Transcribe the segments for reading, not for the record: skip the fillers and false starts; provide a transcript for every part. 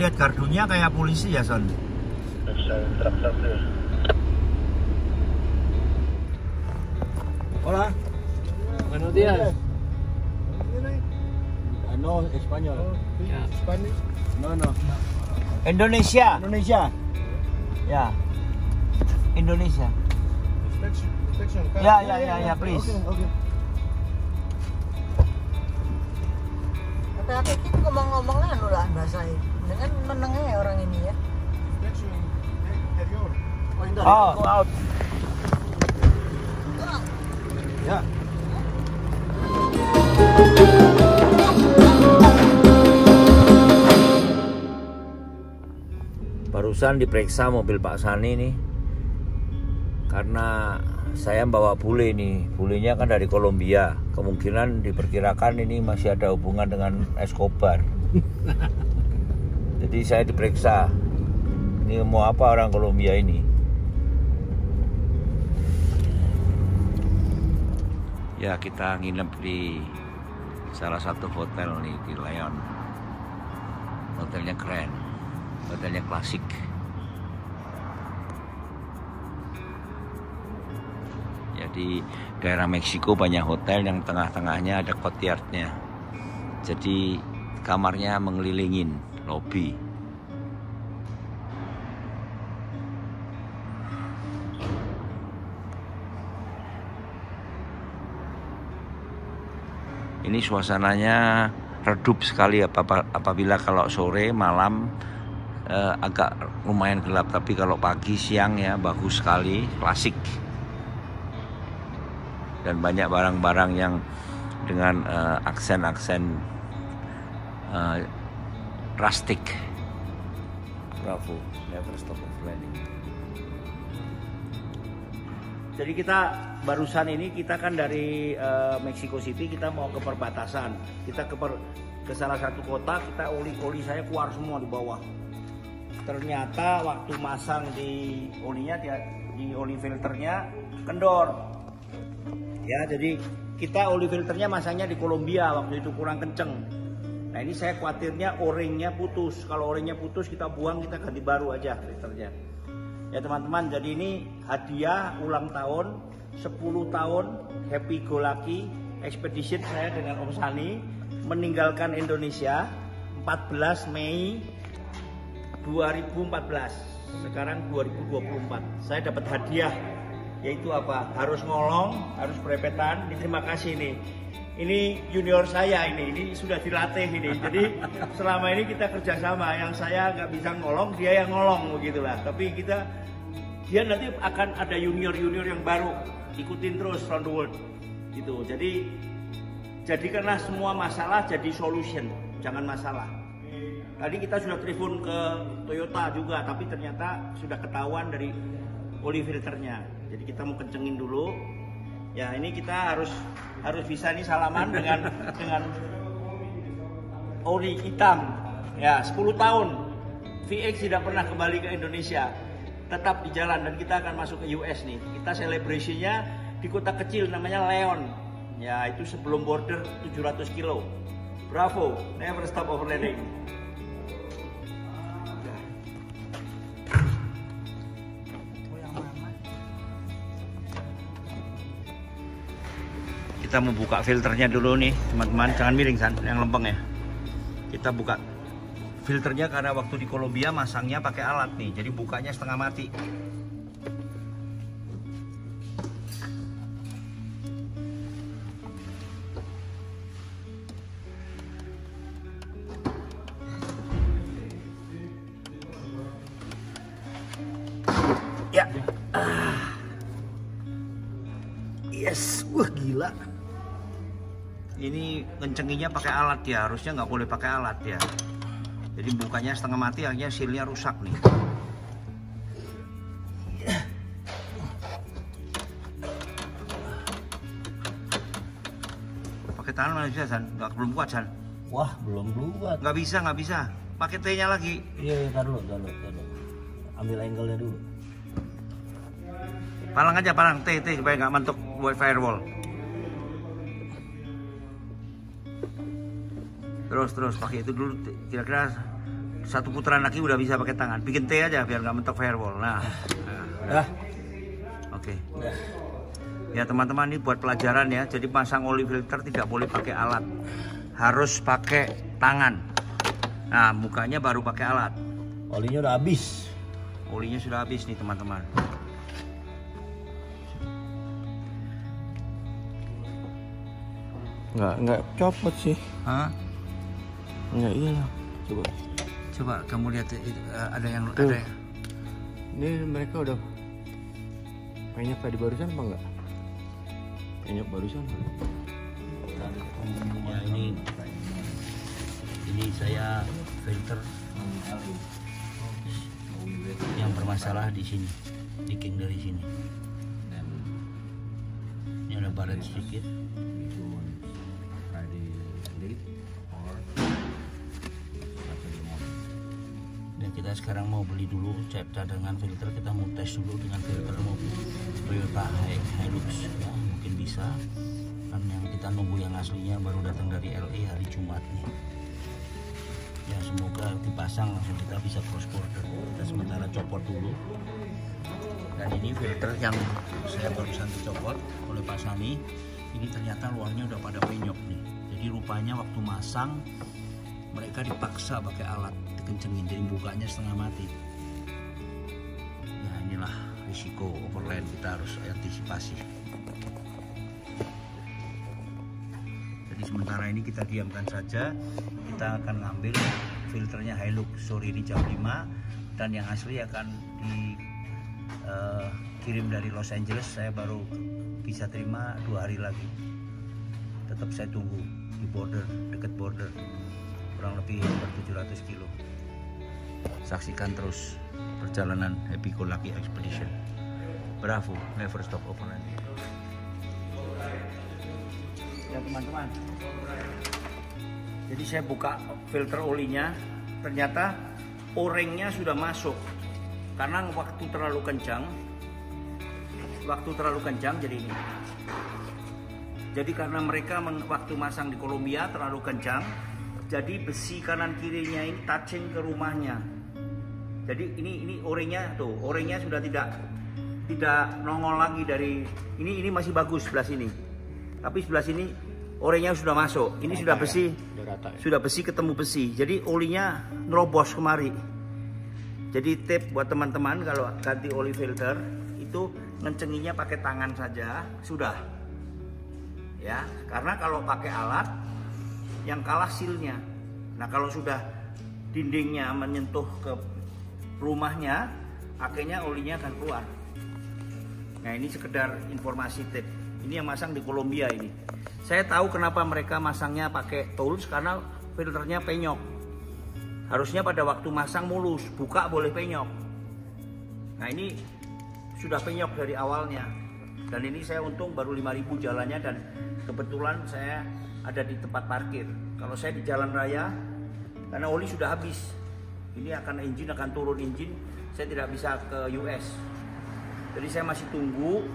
lihat gardunya kayak polisi ya, Son? Hola. Buenos días. No, español. Spanish? No, no. Indonesia. Indonesia. Ya. Indonesia. Inspection. Ya, please. Okay. Hati-hati kita ngomong-ngomongnya anu lah bahasa ini. Dengan menengnya orang ini ya. Inspection interior. Oh, itu. Oh, out. Ya. Barusan diperiksa mobil Pak Sani nih, karena saya bawa bule nih. Bulenya kan dari Kolombia, kemungkinan diperkirakan ini masih ada hubungan dengan Escobar. Jadi saya diperiksa, ini mau apa orang Kolombia ini. Ya, kita nginep di salah satu hotel nih di Leon. Hotelnya keren, hotelnya klasik. Di daerah Meksiko banyak hotel yang tengah-tengahnya ada courtyardnya. Jadi kamarnya mengelilingin lobi. Ini suasananya redup sekali apabila kalau sore malam agak lumayan gelap, tapi kalau pagi siang ya bagus sekali, klasik. Dan banyak barang-barang yang dengan aksen-aksen rustic. Bravo, never stop of learning. Jadi kita barusan ini kita kan dari Mexico City, kita mau ke perbatasan. Kita ke salah satu kota, kita oli saya keluar semua di bawah. Ternyata waktu masang di olinya, di oli filternya kendor. Ya, jadi kita oli filternya masangnya di Kolombia, waktu itu kurang kenceng. Nah, ini saya khawatirnya o-ringnya putus. Kalau o-ringnya putus kita buang, kita ganti baru aja filternya. Ya teman-teman, jadi ini hadiah ulang tahun 10 tahun Happy Go Lucky Expedition saya dengan Om Sani meninggalkan Indonesia 14 Mei 2014. Sekarang 2024. Saya dapat hadiah, yaitu apa? Harus ngolong, harus berepetan. Terima kasih nih. Ini junior saya ini sudah dilatih ini. Jadi selama ini kita kerjasama. Yang saya nggak bisa ngolong, dia yang ngolong begitulah. Tapi dia nanti akan ada junior yang baru. Ikutin terus round the world. Gitu. Jadi jadikanlah semua masalah jadi solution, jangan masalah. Tadi kita sudah telepon ke Toyota juga, tapi ternyata sudah ketahuan dari oli filternya. Jadi kita mau kencengin dulu. Ya, ini kita harus bisa nih salaman dengan oli hitam. Ya, 10 tahun VX tidak pernah kembali ke Indonesia. Tetap di jalan dan kita akan masuk ke US nih. Kita celebrasinya di kota kecil namanya Leon. Ya, itu sebelum border 700 kilo. Bravo, never stop overlanding. Kita mau buka filternya dulu nih teman-teman, jangan miring San, yang lempeng ya. Kita buka filternya karena waktu di Kolombia masangnya pakai alat nih, jadi bukanya setengah mati. Ya, yes, wah gila. Ini ngencenginya pakai alat ya, harusnya nggak boleh pakai alat ya. Jadi bukanya setengah mati, akhirnya sealnya rusak nih. Pakai tangan mana bisa San? Belum kuat San? Wah, belum kuat. Nggak bisa. Pakai T-nya lagi. Iya, tar dulu. Ambil angle-nya dulu. Palang aja, T supaya nggak mentok buat firewall. Terus pakai itu dulu, kira-kira satu putaran lagi udah bisa pakai tangan. Bikin T aja biar nggak mentok firewall. Nah. Oke. Ya teman-teman, ini buat pelajaran ya. Jadi pasang oli filter tidak boleh pakai alat, harus pakai tangan. Nah, mukanya baru pakai alat. Olinya udah habis. Olinya sudah habis nih teman-teman. Nggak copot sih. Hah? Nggak, iya lah. Coba kamu lihat ada yang Tuh. ada. Ini mereka udah penyok tadi barusan apa enggak? Penyok barusan. Ya ini saya filter yang bermasalah di sini, leaking dari sini. Ini ada baret sedikit. Dan kita sekarang mau beli dulu cadangan filter, kita mau tes dulu dengan filter mobil Toyota Hilux ya, mungkin bisa. Kan yang kita nunggu yang aslinya baru datang dari LA hari Jumat nih. Ya semoga dipasang langsung kita bisa cross border. Kita sementara copot dulu. Dan ini filter yang saya barusan dicopot oleh Pak Sani. Ini ternyata luarnya udah pada penyok nih. Jadi rupanya waktu masang mereka dipaksa pakai alat dikencengin, jadi bukanya setengah mati. Nah inilah risiko overland, kita harus antisipasi. Jadi sementara ini kita diamkan saja. Kita akan ngambil filternya Hilux sore ini jam 5, dan yang asli akan dikirim dari Los Angeles. Saya baru bisa terima 2 hari lagi. Tetap saya tunggu di border, dekat border, kurang lebih 700 kilo. Saksikan terus perjalanan Happy Go Lucky Expedition. Bravo, never stop overlanding. Ya teman-teman, jadi saya buka filter olinya, ternyata o-ringnya sudah masuk. Karena waktu terlalu kencang jadi ini. Jadi karena mereka waktu masang di Kolombia terlalu kencang, jadi besi kanan kirinya ini touching ke rumahnya. Jadi ini o-ringnya tuh, o-ringnya sudah tidak nongol lagi dari ini masih bagus sebelah sini. Tapi sebelah sini o-ringnya sudah masuk. Ini sudah besi, sudah besi ketemu besi. Jadi olinya nerobos kemari. Jadi tip buat teman-teman kalau ganti oli filter itu ngencenginya pakai tangan saja sudah. Ya, karena kalau pakai alat yang kalah silnya. Nah kalau sudah dindingnya menyentuh ke rumahnya, akhirnya olinya akan keluar. Nah ini sekedar informasi tip. Ini yang masang di Kolombia ini. Saya tahu kenapa mereka masangnya pakai tools, karena filternya penyok. Harusnya pada waktu masang mulus, buka boleh penyok. Nah ini sudah penyok dari awalnya. Dan ini saya untung baru 5.000 jalannya, dan kebetulan saya ada di tempat parkir. Kalau saya di jalan raya, karena oli sudah habis, ini akan turun engine, saya tidak bisa ke US. Jadi saya masih tunggu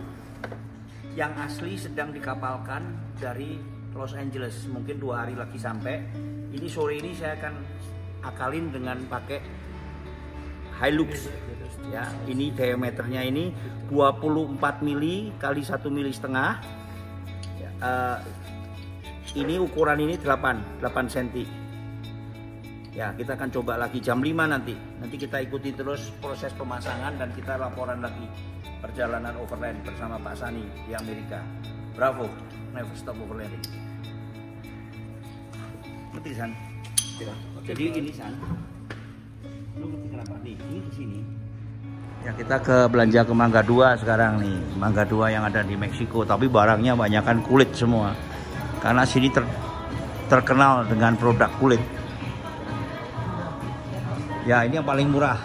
yang asli sedang dikapalkan dari Los Angeles, mungkin 2 hari lagi sampai. Ini sore ini saya akan akalin dengan pakai Hilux. Ya, ini diameternya ini 24 mili kali 1,5 mili. Ini ukuran ini 8 cm. Ya, kita akan coba lagi jam 5 nanti. Nanti kita ikuti terus proses pemasangan dan kita laporan lagi perjalanan overland bersama Pak Sani di Amerika. Bravo, never stop overlanding. Ngerti San? Ya. Jadi ini San, lu ngerti kenapa nih? Ini ke sini. Ya kita ke belanja ke Mangga 2 sekarang nih. Mangga 2 yang ada di Meksiko, tapi barangnya banyakkan kulit semua. Karena sini terkenal dengan produk kulit. Ya ini yang paling murah.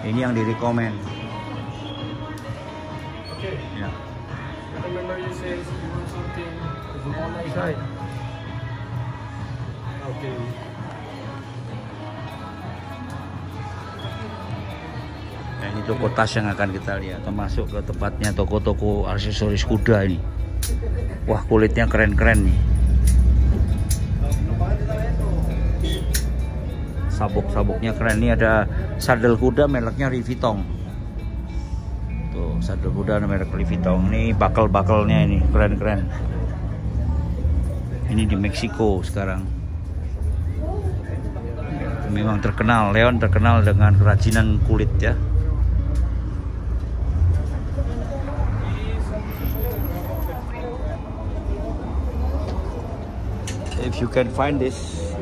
Ini yang direkomend. Okay. Ya. Remember you said you want something on my side. Okay. Nah, ini toko tas yang akan kita lihat, termasuk ke tempatnya toko-toko aksesoris kuda ini. Wah, kulitnya keren-keren nih. sabuk-sabuknya keren. Ini ada sandal kuda mereknya Louis Vuitton. Tuh, sandal kuda merek Louis Vuitton. Ini bakel-bakelnya ini keren-keren. Ini di Meksiko sekarang. Memang terkenal, Leon terkenal dengan kerajinan kulit ya. If you can find this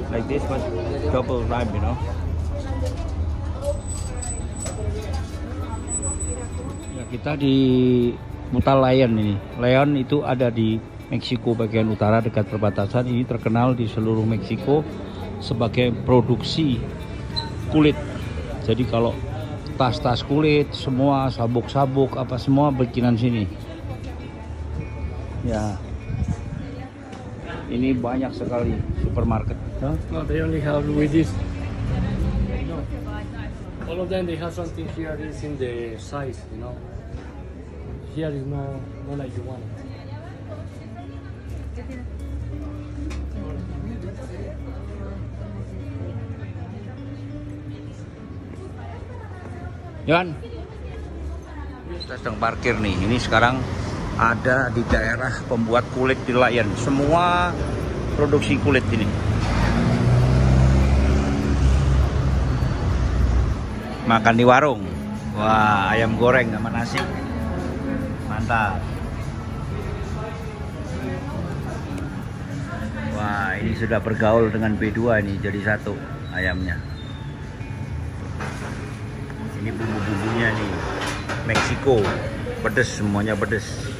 like this one, double rhyme, you know. Ya, kita di Mutalayan ini. Leon itu ada di Meksiko bagian utara dekat perbatasan. Ini terkenal di seluruh Meksiko sebagai produksi kulit. Jadi kalau tas-tas kulit, semua sabuk-sabuk apa semua bikinan sini. Ya. Ini banyak sekali supermarket. No, they only have with this. No. All of them they have something here is in the size, you know. Here is no like you want. Yon, kita sedang parkir nih. Ini sekarang ada di daerah pembuat kulit di Layan. Semua produksi kulit ini. Makan di warung. Wah, ayam goreng sama nasi. Mantap. Wah, ini sudah bergaul dengan B2 ini jadi satu ayamnya. Ini bumbu-bumbunya nih. Meksiko. Pedes, semuanya pedes.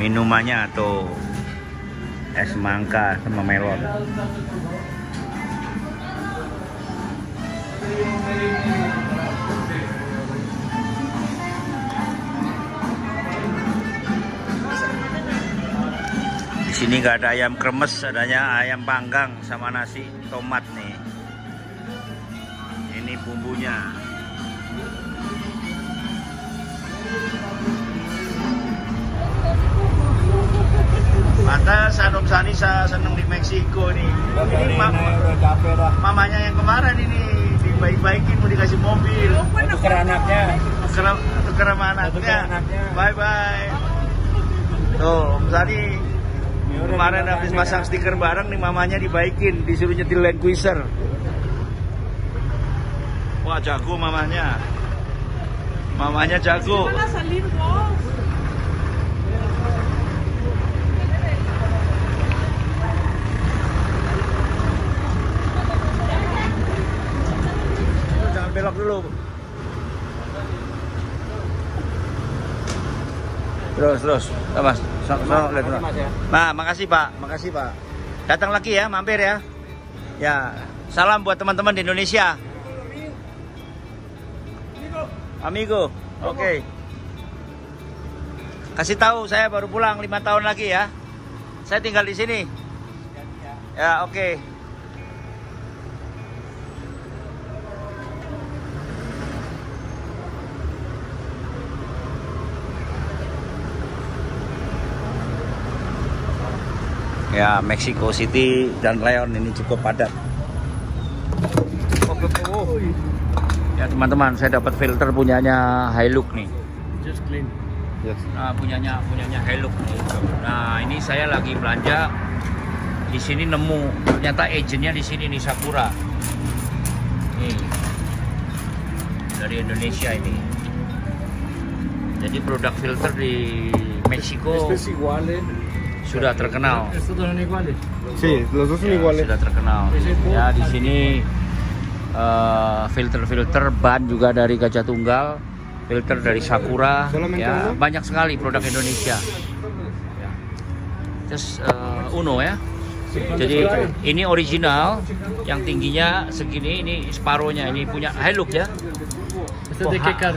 Minumannya atau es mangga sama melon. Di sini nggak ada ayam kremes, adanya ayam panggang sama nasi tomat nih. Ini bumbunya. Pantas Om Sani seneng di Meksiko nih. Ini mamanya yang kemarin ini dibaik-baikin mau dikasih mobil. Tuker anaknya. Tuker sama anaknya. Bye bye. Tuh Om Sani kemarin habis pasang stiker bareng nih, mamanya dibaikin, disuruh nyetir Land Cruiser. Wah jago mamanya. Mamanya jago. Belok dulu. Terus. Mas, lihat. Nah, makasih Pak. Datang lagi ya, mampir ya. Ya, salam buat teman-teman di Indonesia. Amigo. Oke. Kasih tahu saya baru pulang 5 tahun lagi ya. Saya tinggal di sini. Ya, oke. Ya, Meksiko City dan Leon ini cukup padat. Ya teman-teman, saya dapat filter punyanya Hilux nih. Just clean. Yes. Nah, punyanya Hilux nih. Nah, ini saya lagi belanja di sini nemu ternyata agentnya di sini nih Sakura. Nih. Dari Indonesia ini. Jadi produk filter di Meksiko sudah terkenal. Sí, los dos son iguales. Sudah terkenal. Ya, di sini filter-filter ban juga dari Gajah Tunggal, filter dari Sakura, ya banyak sekali produk Indonesia. Ya. Terus Uno ya. Jadi ini original, yang tingginya segini, ini separohnya, ini punya Hilux ya.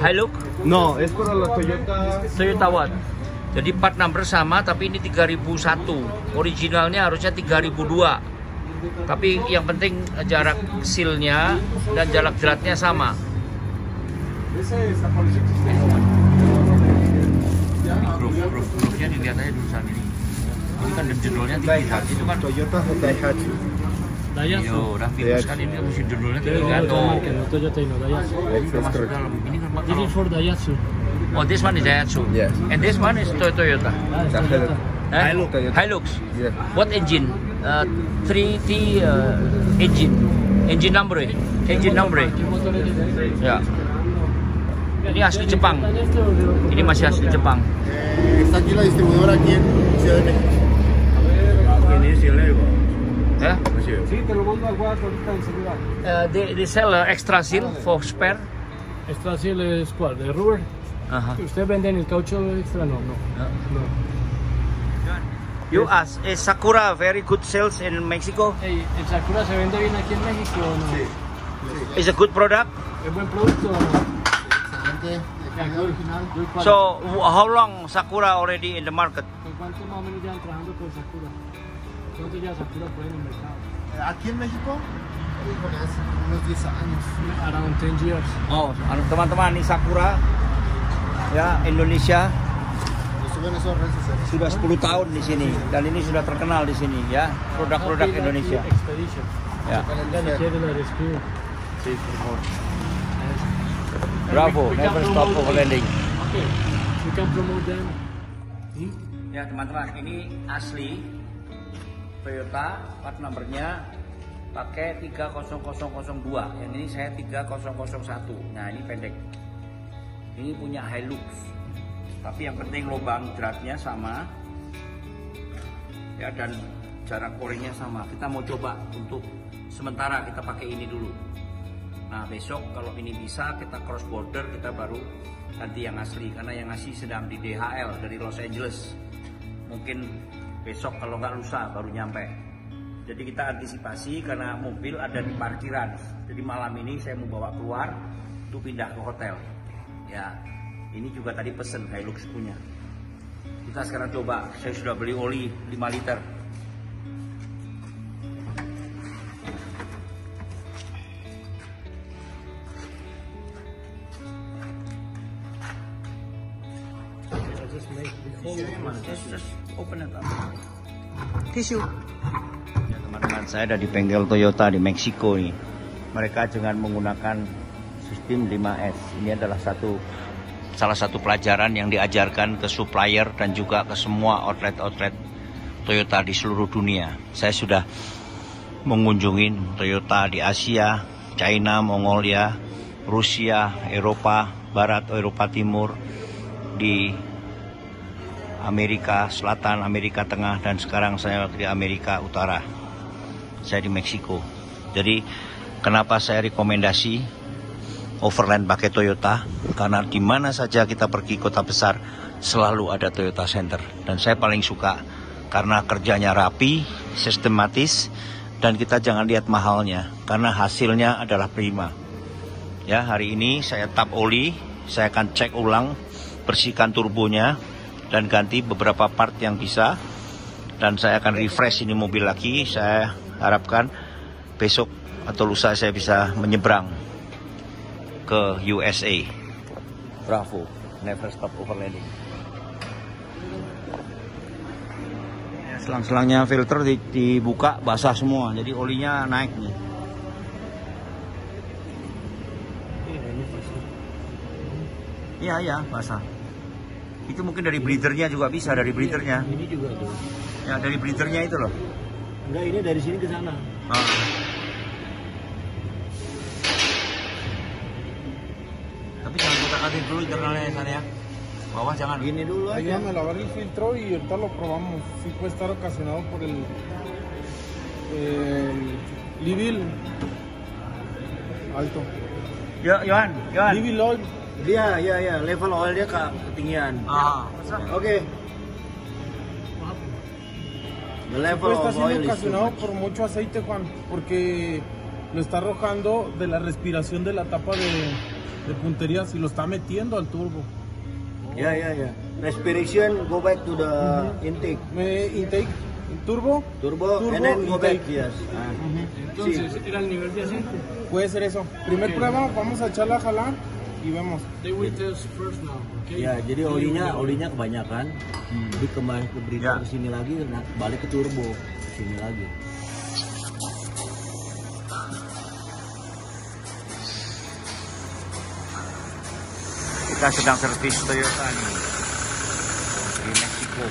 Hilux? No, es para la Toyota what? Jadi plat number sama, tapi ini 3001. Originalnya harusnya 3002. Tapi yang penting jarak sealnya dan jarak jelatnya sama. Groove-nya dilihat aja dulu saat ini. Ini kan judulnya tinggi kan? Itu kan Toyota Daihatsu. Daihatsu. yo, udah virus kan ini mesti judulnya tinggi kan? Toyota no Daihatsu. Masuk dalam. Ini kan This is for Daihatsu. oh, this one is Daihatsu. Yes. And this one is Toyota. Toyota. Hilux. Toyota. Hilux. Yeah. What engine? 3T engine. Engine number. Engine number. Ya. Ini asli Jepang. Ini masih asli Jepang. Está aquí la distribuidora aquí en Ciudad de México. Ini silnya kok. Ya. Sí, te lo vuelvo a guardar ahorita enseguida. They sell extra seal for spare. Extra seal es cuál, de rubber. Ajá. ¿Usted vende el caucho extra? No, no. No. You ask, is Sakura very good sales in Mexico? Hey, ¿el Sakura se vende bien aquí en México o no? Sí. Is a good product? ¿Es buen producto o no? Excelente. Original. So how long Sakura already in the market? ¿Con cuánto más o menos llevan trabajando con Sakura? ¿Cuánto lleva Sakura por ahí en el mercado? Aquí en México, híjole, hace unos 10 años. Around 10 years. Oh, teman-teman, ini Sakura ya Indonesia Lo suben esos redes sociales. sudah 10 tahun di sini dan ini sudah terkenal di sini ya produk-produk Indonesia. Expedition. Ya. Ya ni quiere la respiro. Sí, por favor. Bravo, never stop overlanding. Okay. We can promote them. Ya teman-teman, ini asli Toyota, plat nomornya pakai 30002. Yang ini saya 3001. Nah ini pendek. Ini punya Hilux. Tapi yang penting lubang jeratnya sama. Ya dan jarak oringnya sama. Kita mau coba untuk sementara kita pakai ini dulu. Nah besok kalau ini bisa kita cross border kita baru ganti yang asli karena yang asli sedang di DHL dari Los Angeles. Mungkin besok kalau nggak lusa baru nyampe. Jadi kita antisipasi karena mobil ada di parkiran. Jadi malam ini saya mau bawa keluar untuk pindah ke hotel. Ya, ini juga tadi pesen Hilux punya. Kita sekarang coba. Saya sudah beli oli 5 liter. Just open it up. Tisu. Ya teman-teman, saya ada di bengkel Toyota di Meksiko nih. Mereka dengan menggunakan sistem 5S. Ini adalah salah satu pelajaran yang diajarkan ke supplier dan juga ke semua outlet-outlet Toyota di seluruh dunia. Saya sudah mengunjungi Toyota di Asia, China, Mongolia, Rusia, Eropa Barat, Eropa Timur, di Amerika Selatan, Amerika Tengah, dan sekarang saya di Amerika Utara. Saya di Meksiko. Jadi kenapa saya rekomendasi overland pakai Toyota? Karena di mana saja kita pergi kota besar selalu ada Toyota Center. Dan saya paling suka karena kerjanya rapi, sistematis, dan kita jangan lihat mahalnya karena hasilnya adalah prima. Ya, hari ini saya tap oli, saya akan cek ulang, bersihkan turbonya dan ganti beberapa part yang bisa, dan saya akan refresh ini mobil lagi. Saya harapkan besok atau lusa saya bisa menyeberang ke USA. Bravo, never stop overlanding. Selang-selangnya filter dibuka basah semua, jadi olinya naik nih. Iya basah. Itu mungkin dari bleedernya juga bisa, dari bleedernya. Ini juga tuh. Ya dari bleedernya itu loh. Enggak, ini dari sini ke sana. Tapi jangan kotak-katik dulu internalnya sana ya. Bawah jangan. Gini dulu aja. Ayúdame a lavar el filtro y ahorita lo probamos. Sí puede estar ocasionado por el Livil alto. Yohan. Livil oil. Dia, ya, level oil dia ketinggian. Oke. The level Puede estar of oil siendo is too ocasionado much. por mucho aceite, Juan, porque lo está arrojando de la respiración de la tapa de puntería, si lo está metiendo al turbo. Ya. Respiration go back to the intake. Intake, turbo, And then go back, intake. yes. Entonces, era el nivel de aceite. Puede ser eso. Primer prueba, vamos a echarla a jalar y vemos. They will test first now, okay? Ya, jadi olinya kebanyakan. Jadi kembali ke berita ke sini lagi, nah, balik ke turbo ke sini lagi. Kita sedang servis Toyota nih di Meksiko.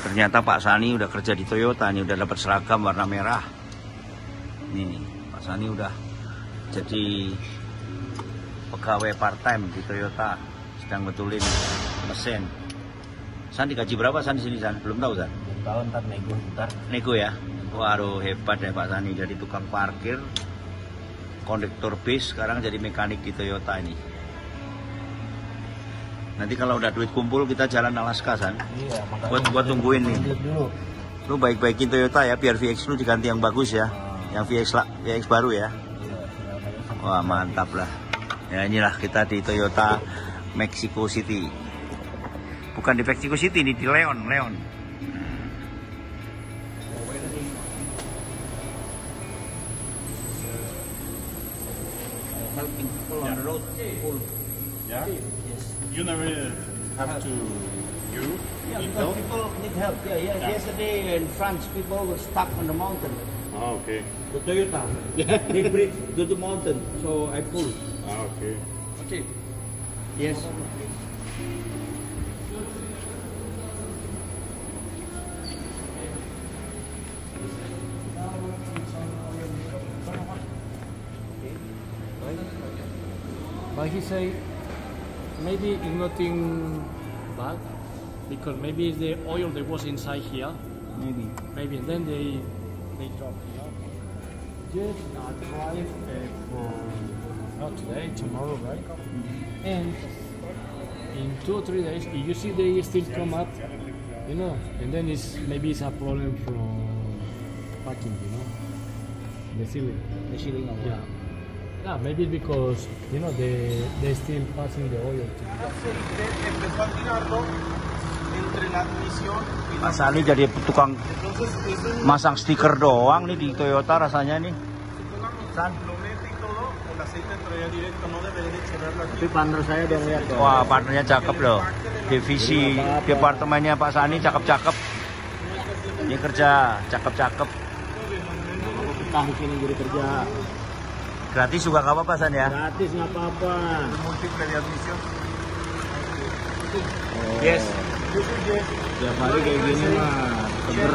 Ternyata Pak Sani udah kerja di Toyota nih, udah dapat seragam warna merah. Nih, Pak Sani udah jadi pegawai part-time di Toyota, sedang betulin mesin. San dikaji berapa San di sini San? Belum tahu San? Tahun ntar nego ntar. Nego ya? Waduh hebat ya Pak Sani, jadi tukang parkir, kondektor bis, sekarang jadi mekanik di Toyota ini. Nanti kalau udah duit kumpul kita jalan Alaska San. Iya, makanya Buat tungguin nih. Dulu. Lu baik-baikin Toyota ya, biar VX lu diganti yang bagus ya. Yang VX baru ya. Wah mantap lah. Ya inilah kita di Toyota Mexico City. Bukan di Mexico City, ini di Leon. Helping people on the road. Yeah? Yes. You never have to Because people need help. Yeah. Yesterday in France, people were stuck on the mountain. Ah, okay. The Toyota. They bridge to the mountain, so I pull. Ah, okay. Okay. Yes. But he say maybe it's nothing bad because maybe it's the oil that was inside here. Maybe and then they drop. Just drive for not today, tomorrow, right? And in 2 or 3 days, if you see they still come up, and then maybe it's a problem from packing, the sealing. The sealing of Yeah. Yeah, maybe because they still passing the oil. Empezó a tirarlo entre la admisión y Mas Ali jadi tukang masang stiker doang nih di Toyota rasanya nih. lo mete y todo, el aceite traía directo, no debería de echarlo aquí. Tapi partner saya udah lihat tuh. Wah partnernya cakep loh. Divisi departemennya Pak Sani cakep-cakep. Dia kerja cakep-cakep. Betah di sini jadi kerja. Gratis juga nggak apa-apa San ya? Gratis nggak apa-apa. Yes. Tiap hari kayak gini mah seger.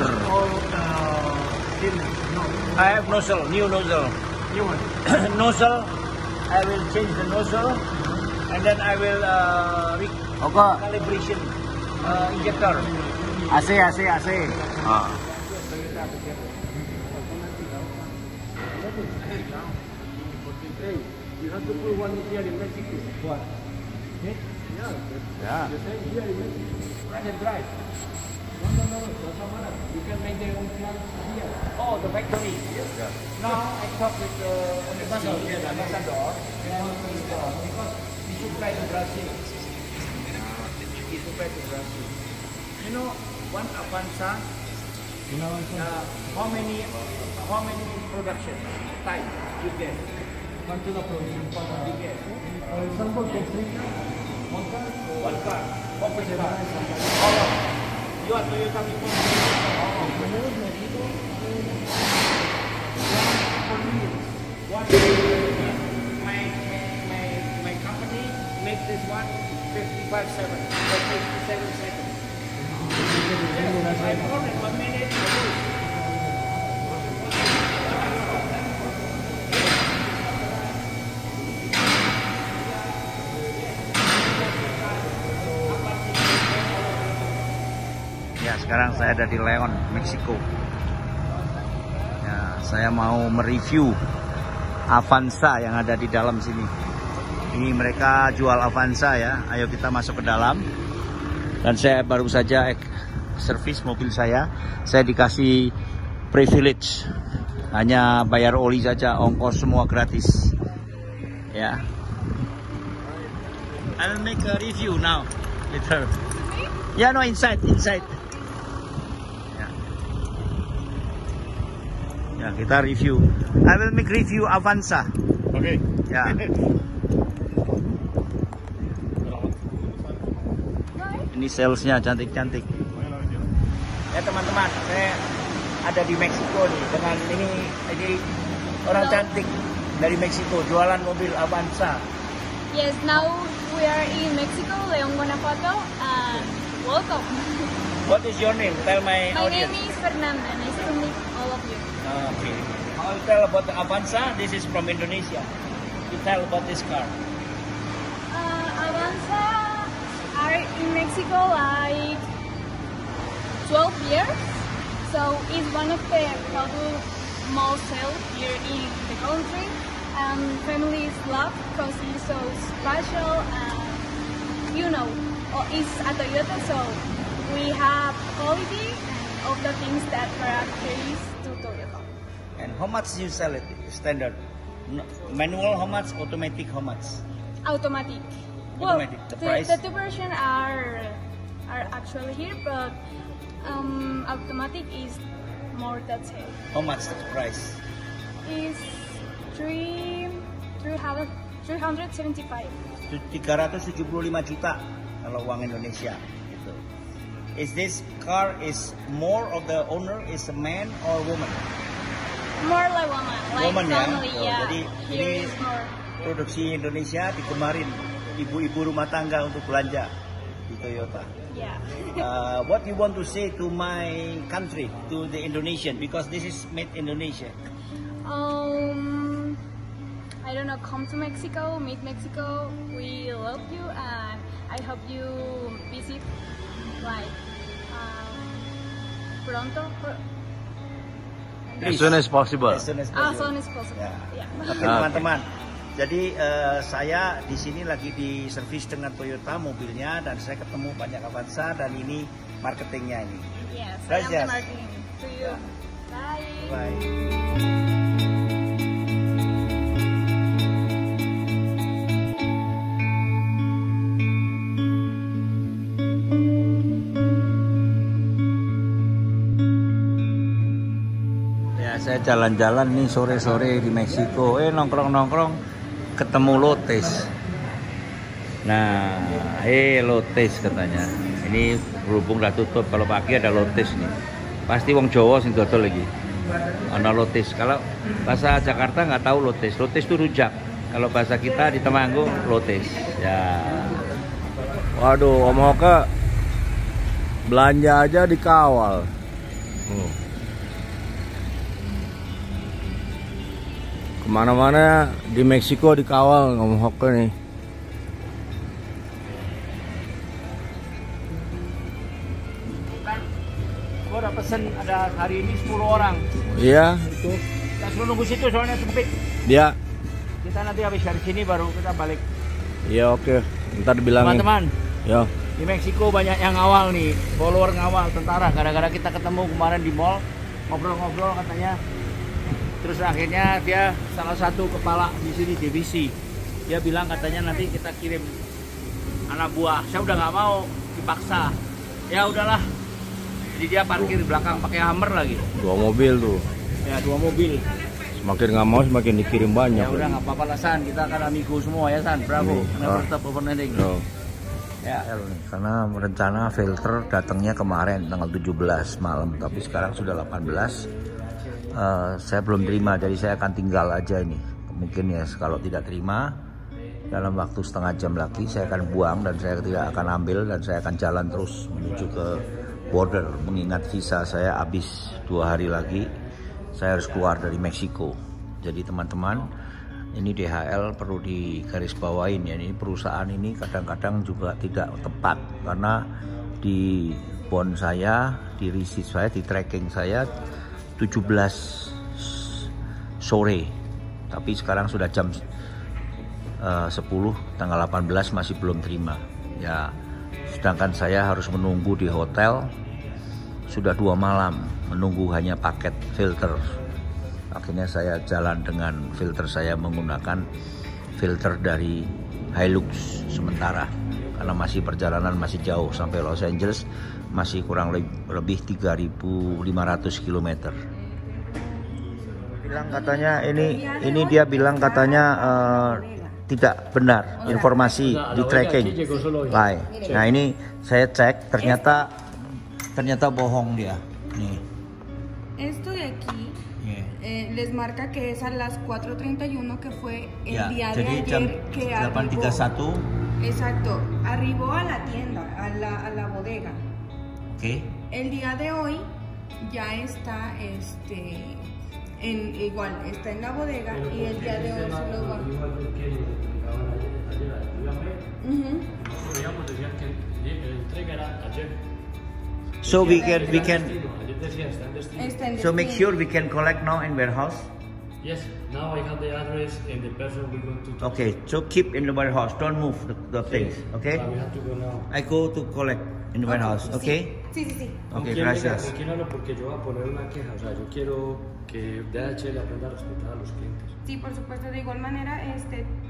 I have nozzle, new nozzle. Nozzle, I will change the nozzle, and then I will calibration injector. AC. Ah. You have to put one here in Mexico. What? Yeah. Here in Mexico. And drive. No. Doesn't matter. You can make their own plant here. Oh, the factory. Yes. Now I talk with the ambassador. Because he supply to Brazil. He supply to Brazil. You know, one Avanza. How many production type you get? ¿Cuánto es la producción para You get por example, complete one car? one car. Open car. How long? You are Toyota before. My company make this one 55.7 or 57 seconds. Yes, I brought it 1 minute. Ya, sekarang saya ada di Leon, Meksiko. Ya, saya mau mereview Avanza yang ada di dalam sini. Ini mereka jual Avanza ya. Ayo kita masuk ke dalam. Dan saya baru saja servis mobil saya. Saya dikasih privilege. Hanya bayar oli saja, ongkos semua gratis. Ya. I will make a review now. Later. Yeah, no, inside. Ya, kita review. I will make review Avanza. Oke. Ya. Ini salesnya cantik-cantik. Ya teman-teman, saya ada di Meksiko nih dengan ini orang cantik dari Meksiko jualan mobil Avanza. Yes, now we are in Mexico, León, Guanajuato, and welcome. What is your name? Tell my My audience. name is Fernanda. Nice to meet all of you. Okay. I'll tell about the Avanza. This is from Indonesia. You tell about this car. Avanza are in Mexico like 12 years, so it's one of the product most sold here in the country. Families love because it's so special and it's a Toyota, so we have quality of the things that characterize to Toyota. And how much you sell it? Standard. Manual how much? Automatic how much? Automatic. Automatic. The price? The two versions are actually here, but automatic is more than sale. How much the price? Is 375. 375 juta kalau uang Indonesia gitu. Is this car is more of the owner is a man or woman? More like woman family, Oh, yeah. Jadi Here ini is more. produksi Indonesia digemarin ibu-ibu rumah tangga untuk belanja di Toyota. Yeah. What you want to say to my country, to the Indonesian, because this is made Indonesia. I don't know, come to Mexico, meet Mexico. We love you and I hope you visit like pronto. Please. As soon as possible. As soon as As possible. soon as possible. Ya. Yeah. Oke teman-teman. Jadi saya di sini lagi di servis dengan Toyota mobilnya dan saya ketemu banyak Avanza dan ini marketingnya ini. Yes, I am Gracias. the marketing to you. Bye. Bye. Saya jalan-jalan nih sore-sore di Meksiko, nongkrong-nongkrong ketemu Lotes. Nah, Lotes katanya. Ini berhubung udah tutup, kalau pagi ada Lotes nih. Pasti wong Jawa sing dodol lagi. Ana Lotes. Kalau bahasa Jakarta nggak tahu Lotes. Lotes itu rujak. Kalau bahasa kita di Temanggung Lotes. Ya. Waduh, Om Hoka belanja aja dikawal. Kemana-mana di Meksiko dikawal Om Hoka nih. Gua udah pesen ada hari ini 10 orang. Iya. Itu. Kita suruh nunggu situ soalnya sempit. Dia. Kita nanti habis dari sini baru kita balik. Iya, oke. Ntar dibilangin. Teman-teman, Ya. di Meksiko banyak yang ngawal nih, follower ngawal tentara. Gara-gara kita ketemu kemarin di mall, ngobrol-ngobrol katanya. Terus akhirnya dia salah satu kepala di sini divisi. Dia bilang katanya nanti kita kirim anak buah. Saya udah nggak mau, dipaksa. Ya udahlah. Jadi dia parkir di belakang pakai Hummer lagi. 2 mobil tuh. Ya 2 mobil. Semakin nggak mau semakin dikirim banyak. Ya udah nggak apa-apa lah San, kita akan amigo semua ya San. Bravo. Never stop overlanding. Ya. Karena rencana filter datangnya kemarin tanggal 17 malam, tapi sekarang sudah 18. Saya belum terima, jadi saya akan tinggal aja ini. Mungkin ya kalau tidak terima dalam waktu setengah jam lagi saya akan buang dan saya tidak akan ambil dan saya akan jalan terus menuju ke border. Mengingat visa saya habis 2 hari lagi, saya harus keluar dari Meksiko. Jadi teman-teman, ini DHL perlu digarisbawain ya, ini perusahaan ini kadang-kadang juga tidak tepat karena di bond saya, di receipt saya, di tracking saya 17 sore, tapi sekarang sudah jam 10, tanggal 18 masih belum terima ya, sedangkan saya harus menunggu di hotel sudah 2 malam menunggu hanya paket filter. Akhirnya saya jalan dengan filter saya menggunakan filter dari Hilux sementara. karena masih perjalanan masih jauh sampai Los Angeles, masih kurang lebih 3.500 km. Bilang katanya ini dia bilang katanya tidak benar informasi di tracking. Nah ini saya cek ternyata bohong dia. Nih. Esto de aquí les marca que es a las 4:31 que fue el día de ayer que arribó. 8.31. Exacto, arribó a la tienda, a la bodega. Oke. El día de hoy ya está igual, está en la bodega y el día de hoy se lo va. So we can so make sure we can collect now in warehouse. Yes, now I have the address and the person we're going to talk. Okay, so keep in the warehouse, don't move the things, okay? We have to go now. I go to collect in the warehouse, okay? Sí. Okay, gracias. ¿Quién habla? Porque yo voy a poner una queja, o sea, yo quiero que DHL aprenda a respetar a los clientes. Sí, por supuesto, de igual manera,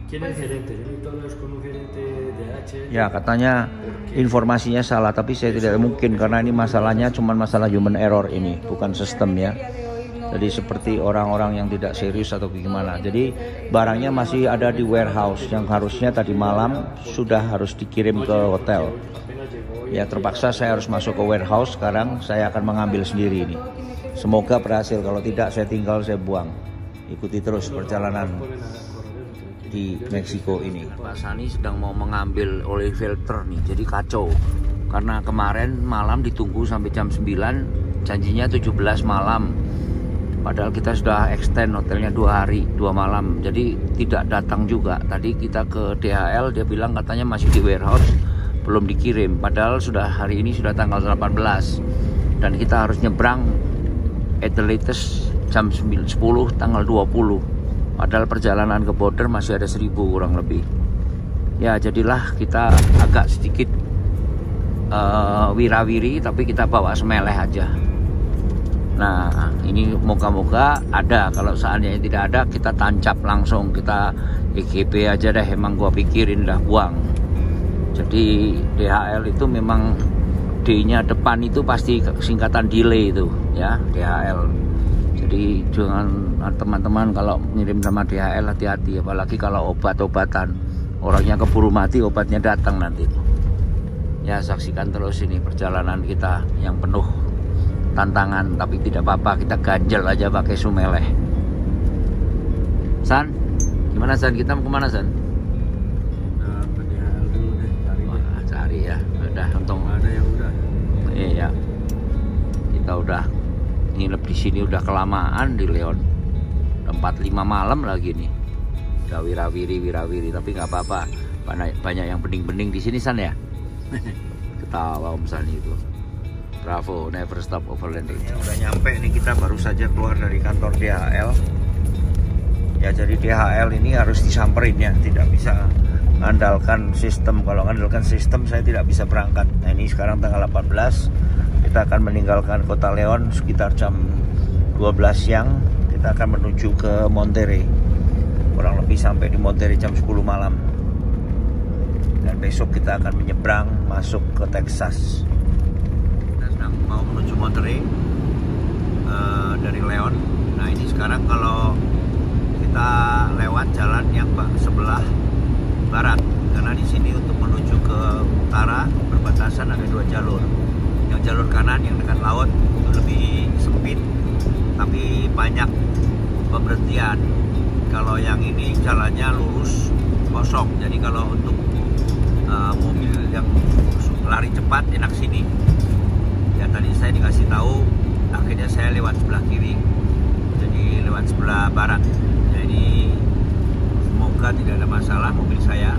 ¿Quién es el gerente? Yo necesito hablar con un gerente de DHL. Ya, katanya informasinya salah, tapi saya tidak mungkin karena ini masalahnya cuma masalah human error ini, bukan sistem ya. Jadi seperti orang-orang yang tidak serius atau gimana. Jadi barangnya masih ada di warehouse yang harusnya tadi malam sudah harus dikirim ke hotel. Ya terpaksa saya harus masuk ke warehouse, sekarang saya akan mengambil sendiri ini. Semoga berhasil, kalau tidak saya tinggal, saya buang. Ikuti terus perjalanan di Meksiko ini. Pak Sani sedang mau mengambil oil filter nih, jadi kacau. Karena kemarin malam ditunggu sampai jam 9, janjinya 17 malam. Padahal kita sudah extend hotelnya 2 hari 2 malam, jadi tidak datang juga. Tadi kita ke DHL, dia bilang katanya masih di warehouse, belum dikirim. Padahal sudah hari ini sudah tanggal 18 dan kita harus nyebrang at the latest jam 10 tanggal 20. Padahal perjalanan ke border masih ada 1.000 kurang lebih. Ya jadilah kita agak sedikit wirawiri, tapi kita bawa semeleh aja. Nah ini moga-moga ada, kalau seandainya tidak ada kita tancap langsung, kita EGP aja deh, emang gua pikirin dah buang. Jadi DHL itu memang D-nya depan itu pasti singkatan delay itu ya, DHL. Jadi jangan teman-teman kalau ngirim sama DHL hati-hati, apalagi kalau obat-obatan, orangnya keburu mati, obatnya datang nanti. Ya saksikan terus ini perjalanan kita yang penuh tantangan, tapi tidak apa-apa, kita ganjel aja pakai sumeleh. San, gimana San? Kita mau kemana San? Ke DHL dulu deh, cari ya. Udah, untung ada yang udah. Iya, kita udah nginep di sini udah kelamaan di Leon. 4-5 malam lagi nih. Udah wirawiri, tapi nggak apa-apa. Banyak yang bening-bening di sini San ya. Ketawa Om Sani itu. Bravo, never stop overlanding. Ya, udah nyampe nih, kita baru saja keluar dari kantor DHL. Ya jadi DHL ini harus disamperin ya, tidak bisa mengandalkan sistem. Kalau mengandalkan sistem saya tidak bisa berangkat. Nah ini sekarang tanggal 18, kita akan meninggalkan kota Leon sekitar jam 12 siang. Kita akan menuju ke Monterey, kurang lebih sampai di Monterey jam 10 malam. Dan besok kita akan menyeberang masuk ke Texas. Mau menuju Monterey dari Leon. Nah ini sekarang kalau kita lewat jalan yang sebelah barat, karena di sini untuk menuju ke utara perbatasan ada 2 jalur. Yang jalur kanan yang dekat laut itu lebih sempit, tapi banyak pemberhentian. Kalau yang ini jalannya lurus kosong, jadi kalau untuk mobil yang lari cepat enak sini. Ya tadi saya dikasih tahu, akhirnya saya lewat sebelah kiri, jadi lewat sebelah barat. Jadi semoga tidak ada masalah mobil saya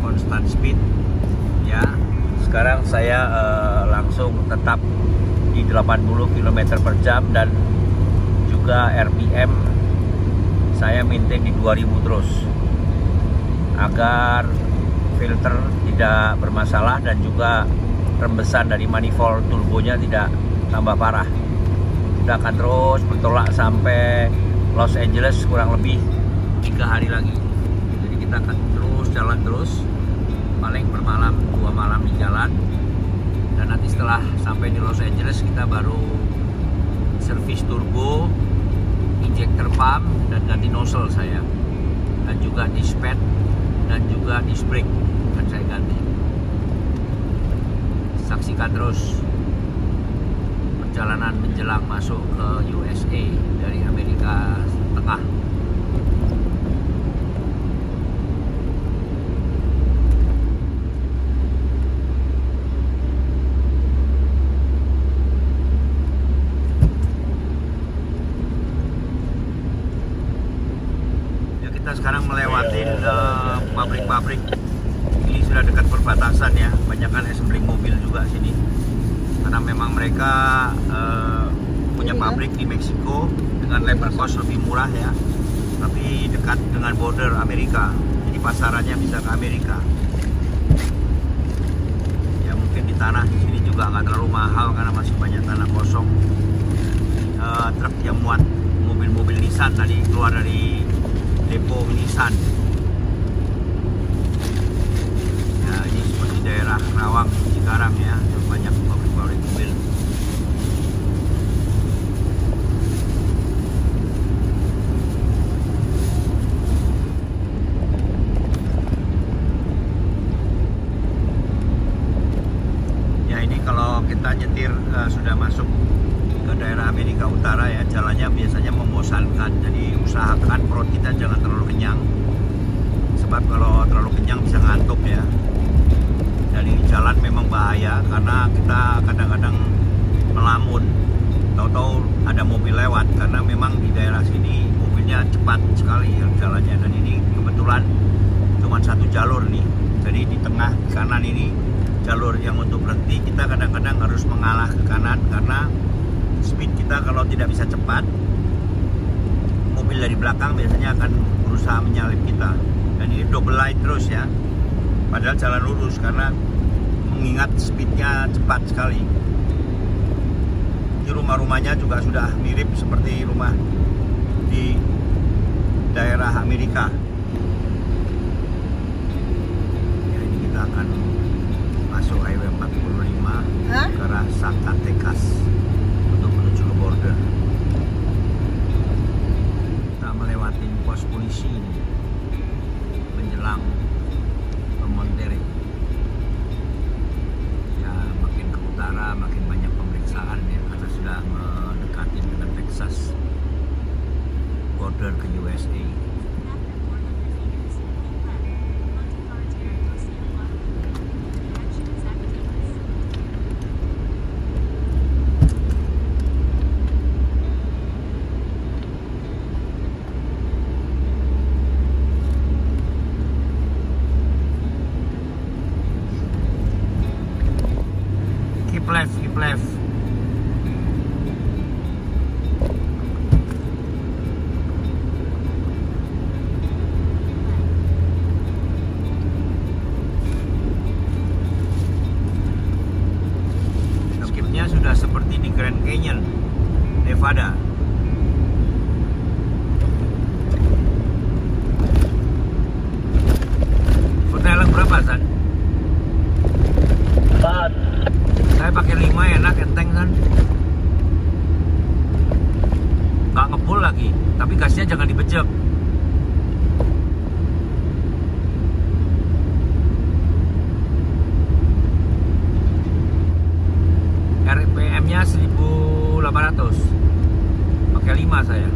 constant speed ya. Sekarang saya langsung tetap di 80 km per jam dan juga RPM saya maintain di 2000 terus agar filter tidak bermasalah dan juga rembesan dari manifold turbonya tidak tambah parah. Kita akan terus bertolak sampai Los Angeles kurang lebih 3 hari lagi. Jadi kita akan terus jalan terus paling bermalam 2 malam di jalan, dan nanti setelah sampai di Los Angeles kita baru servis turbo, injector pump, dan ganti nozzle saya, dan juga disc pad dan juga disc brake akan saya ganti. Saksikan terus perjalanan menjelang masuk ke USA dari Amerika Tengah. Kita sekarang melewati pabrik-pabrik. Ini sudah dekat perbatasan ya, banyakkan assembling mobil juga sini, karena memang mereka punya pabrik di Meksiko dengan labor cost lebih murah ya, tapi dekat dengan border Amerika, jadi pasarannya bisa ke Amerika. Ya mungkin di tanah di sini juga nggak terlalu mahal karena masih banyak tanah kosong. Truk yang muat mobil-mobil Nissan tadi keluar dari depo Nissan. Ya, ini seperti daerah Rawang, Cikarang ya, banyak pabrik-pabrik mobil. Ya ini kalau kita nyetir sudah masuk ke daerah Amerika Utara ya, jalannya biasanya membosankan, jadi usahakan perut kita jangan terlalu kenyang, sebab kalau terlalu kenyang bisa ngantuk ya. Dari jalan memang bahaya karena kita kadang-kadang melamun, tahu-tahu ada mobil lewat, karena memang di daerah sini mobilnya cepat sekali jalannya, dan ini kebetulan cuma satu jalur nih, jadi di tengah kanan ini jalur yang untuk berhenti, kita kadang-kadang harus mengalah ke kanan karena speed kita kalau tidak bisa cepat, mobil dari belakang biasanya akan berusaha menyalip kita. Dan ini double line terus ya, padahal jalan lurus, karena mengingat speednya cepat sekali. Ini rumah-rumahnya juga sudah mirip seperti rumah di daerah Amerika. Ya, ini kita akan masuk Highway 45 ke arah Zacatecas untuk menuju ke border. Kita melewati pos polisi ini menjelang ke Monterrey. Ya, makin ke utara makin banyak pemeriksaan ya, karena sudah mendekati dengan Texas, border ke USA. Keep left. Skipnya sudah seperti di Grand Canyon, Nevada. Hotel berapa, San? 4. Saya pakai 5, enak, enteng kan, nggak ngebul lagi, tapi gasnya jangan dibejek. RPM-nya 1800, pakai 5 saya.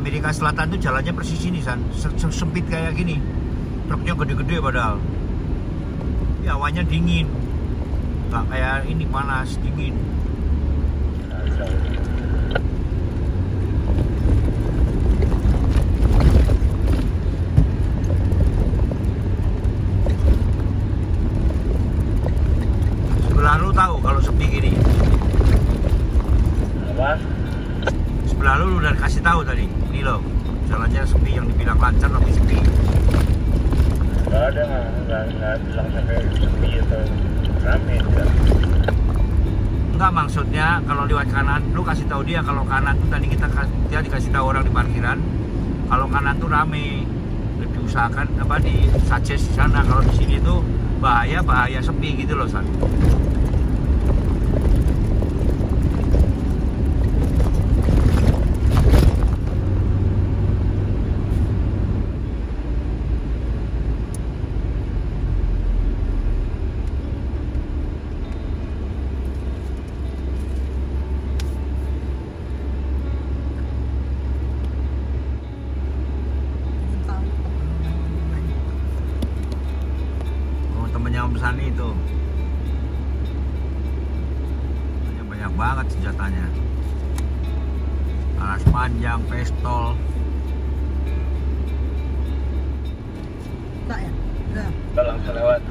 Amerika Selatan tuh jalannya persis ini, San, sempit kayak gini, truknya gede-gede padahal. Ya, hawanya dingin, nggak kayak ini panas, dingin. hijau tadi. Ini loh, jalannya sepi, yang dibilang lancar tapi sepi. Nggak ada, nggak bilang sampai sepi atau rame enggak. Enggak, maksudnya kalau lewat kanan, lu kasih tahu dia kalau kanan tuh tadi dia dikasih tahu orang di parkiran, kalau kanan tuh rame. Diusahakan di suggest di sana, kalau di sini tuh bahaya sepi gitu loh, San. Om Sani itu banyak banget senjatanya, alas panjang, pistol. Enggak ya? Udah. Udah langsung lewat.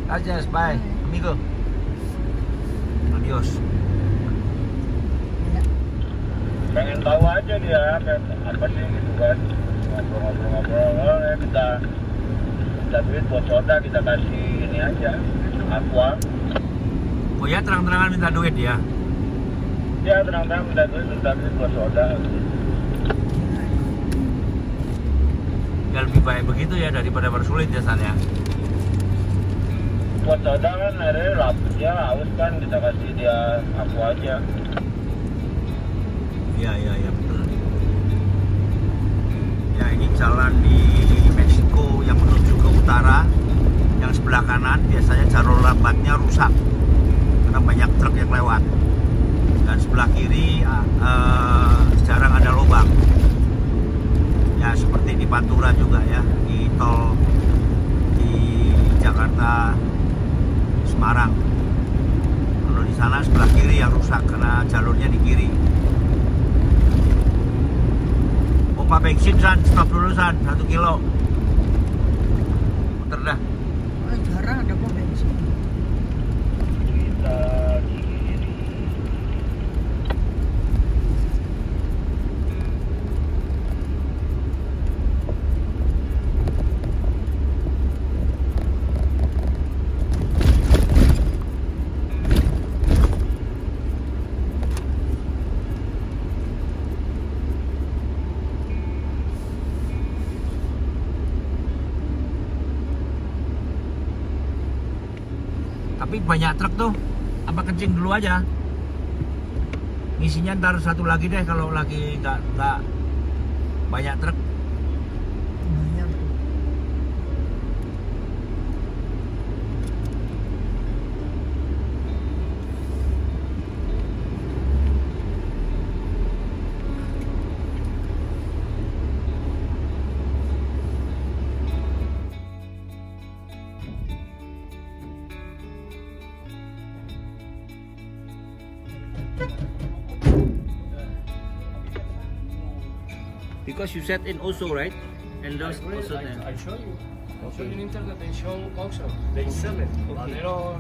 Gracias, bye, amigo. Adios. Pengen tahu aja dia apa sih gitu kan. Ngobrol-ngobrol ya, kita duit buat soda, kita kasih ini aja, aqua. Oh ya, terang-terangan minta duit ya? Ya, terang-terangan minta duit buat soda. Ya lebih baik begitu ya daripada bersulit ya, San ya? Buat soda kan akhirnya lapusnya haus kan, kita kasih dia aqua aja. Iya betul. Ya, ini jalan di Meksiko yang menuju ke utara, yang sebelah kanan biasanya jalur lambatnya rusak karena banyak truk yang lewat, dan sebelah kiri jarang ada lubang ya, seperti di Pantura juga ya, di tol di Jakarta Semarang. Kalau di sana sebelah kiri yang rusak karena jalurnya di kiri. Opa bensin, San, stop dulu, San, 1 kilo. Muter dah. Jarang ada pom bensin. Kita tapi banyak truk tuh, apa kencing dulu aja, ngisinya ntar satu lagi deh kalau lagi nggak banyak truk. Banyak tuh. Because you said in Oslo, right? And those also there. I show you. I show you in internet. They show also. They sell it. But they don't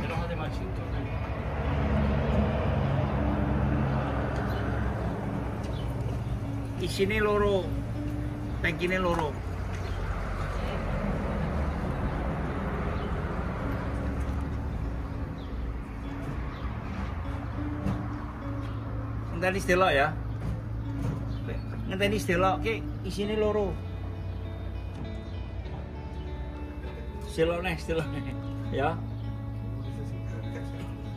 have the machine to do it. Isine loro, tankine loro. Ngenteni delok ya. Ngenteni delok ki isine loro. Delok neh. Ya.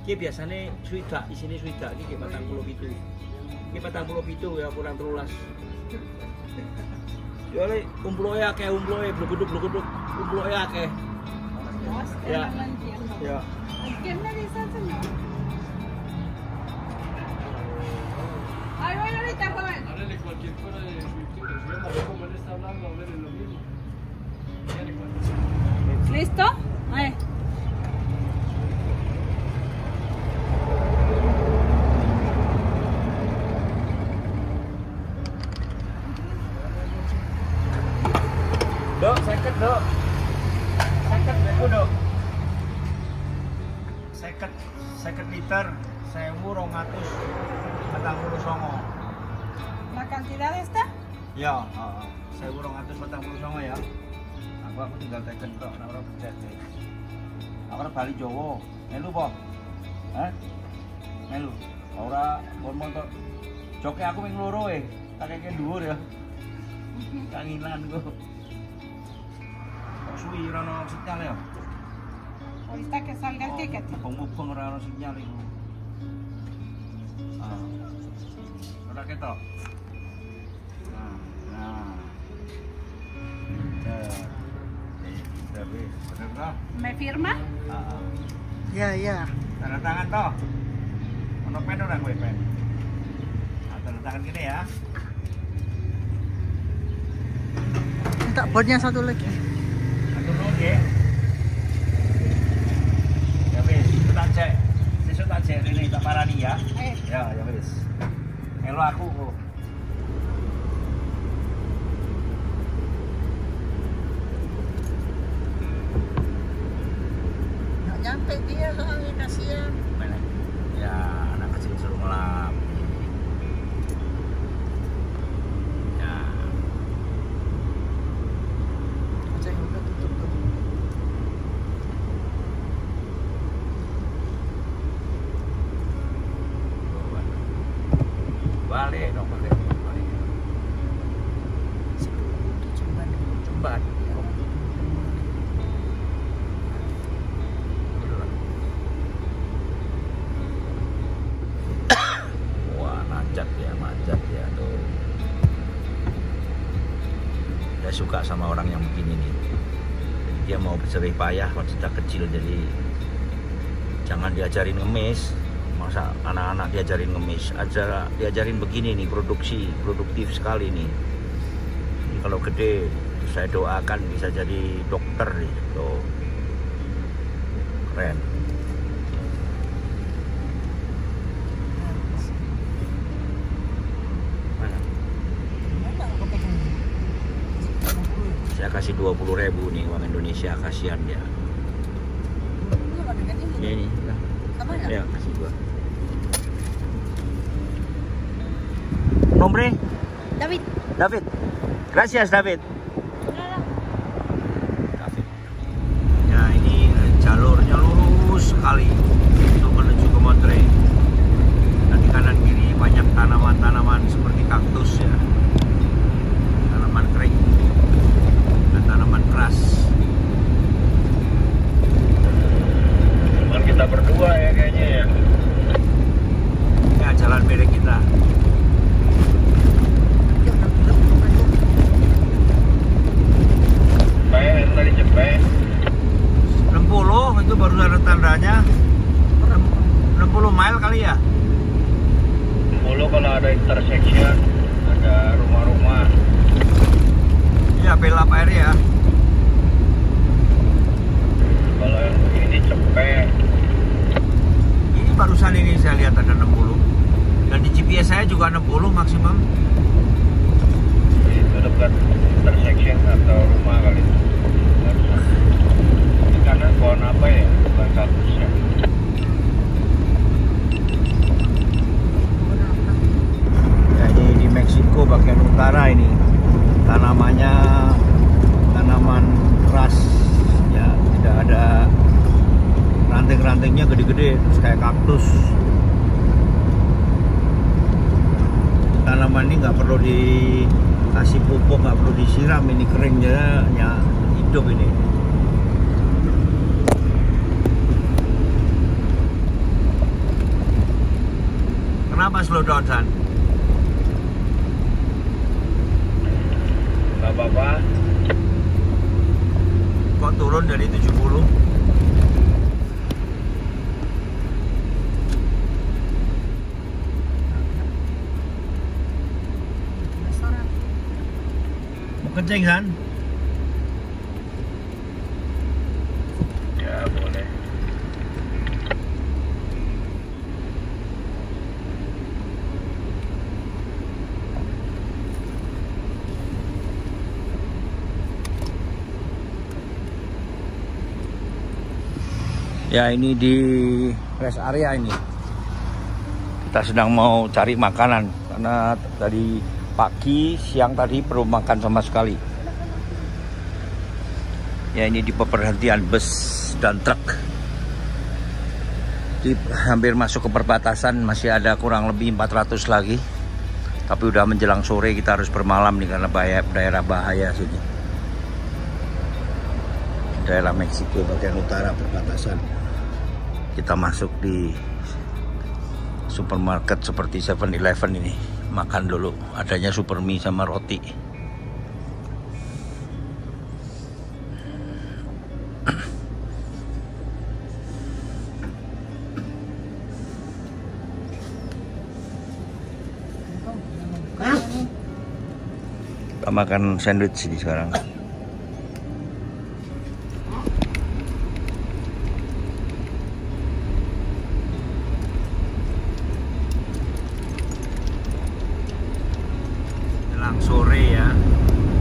Ki biasane swidak, isine swidak iki 47. Iki 47 ya kurang 13. Ya le umploe akeh, bluguduk, umploe akeh. Ya. Ya. ¿Quién me dice el señor? Ay, voy ahorita, joven. Háblele cualquier cosa de su idioma, ve cómo él está hablando, háblele lo mismo. ¿Listo? Dok, seket dok. Seket beku dok. Seket liter, 1200. La cantidad esta? Ya, 1249 ya. Aku tinggal teken tok ora becet. Aku bali Jawa. Melu apa? Hah? Melu. Ora kon montor. Joke aku ming loro tak keke dhuwur ya. Kanginan kok. Kok suwi ora ono sinyal ya? Ahorita que salga el ticket. Mubeng ora ono sinyal iku. Ora ketok. ¿Me firma? Ya. Tanda tangan toh. Ono pen ora kowe pen? Tanda tangan gini ya. Minta botnya satu lagi. Atur nggih. Ya wis, itu tak cek. Sesuk tak cek rene tak parani ya. Ya wis. Elo aku kok. Nyampe dia soalnya kasihan. Ya anak kecil suruh ngelap. Ya. Saya udah tutup tuh. Balik dong balik. Jembat. Macet ya tuh. Dia suka sama orang yang begini nih. Jadi dia mau berjerih payah waktu sejak kecil, jadi jangan diajarin ngemis. Masa anak-anak diajarin ngemis, aja diajarin begini nih, produktif sekali nih. Jadi kalau gede saya doakan bisa jadi dokter nih. Tuh. Keren. Saya kasih 20.000 nih uang Indonesia, kasihan dia. Ini ya kasih gua. Nombre? David. Gracias David. Ya ini jalurnya lurus sekali untuk menuju ke Montre. Dan di kanan kiri banyak tanaman-tanaman seperti kaktus ya. Tanaman kering. Tanaman keras. Cuman kita berdua ya kayaknya ya. Ya jalan milik kita. Cepet tadi cepet. 60 itu baru ada tandanya. 60 mile kali ya. 60 kalau ada intersection, ada rumah-rumah. Ya, belap air ya. Kalau yang ini cepet. Ini barusan ini saya lihat ada 60. Dan di GPS saya juga 60 maksimum. Itu dekat intersection atau rumah kali. Ini karena pohon apa ya? Bukan kaktus ya. Ya ini di Meksiko bagian utara ini. Tanamannya tanaman keras ya, tidak ada ranting-rantingnya, gede-gede terus kayak kaktus. Tanaman ini nggak perlu dikasih pupuk, nggak perlu disiram, ini keringnya ya, hidup ini. Kenapa slow down, San? Gak apa-apa. Kok turun dari 70? Mau kencing, San? Ya, boleh. Ya ini di rest area ini. Kita sedang mau cari makanan karena tadi pagi, siang tadi belum makan sama sekali. Ya, ini di perhentian bus dan truk. Hampir masuk ke perbatasan, masih ada kurang lebih 400 lagi. Tapi udah menjelang sore, kita harus bermalam nih karena daerah bahaya sini. Daerah Meksiko bagian utara perbatasan. Kita masuk di supermarket seperti 7-Eleven ini. Makan dulu, adanya super mie sama roti. Kita makan sandwich ini sekarang. Jelang sore ya.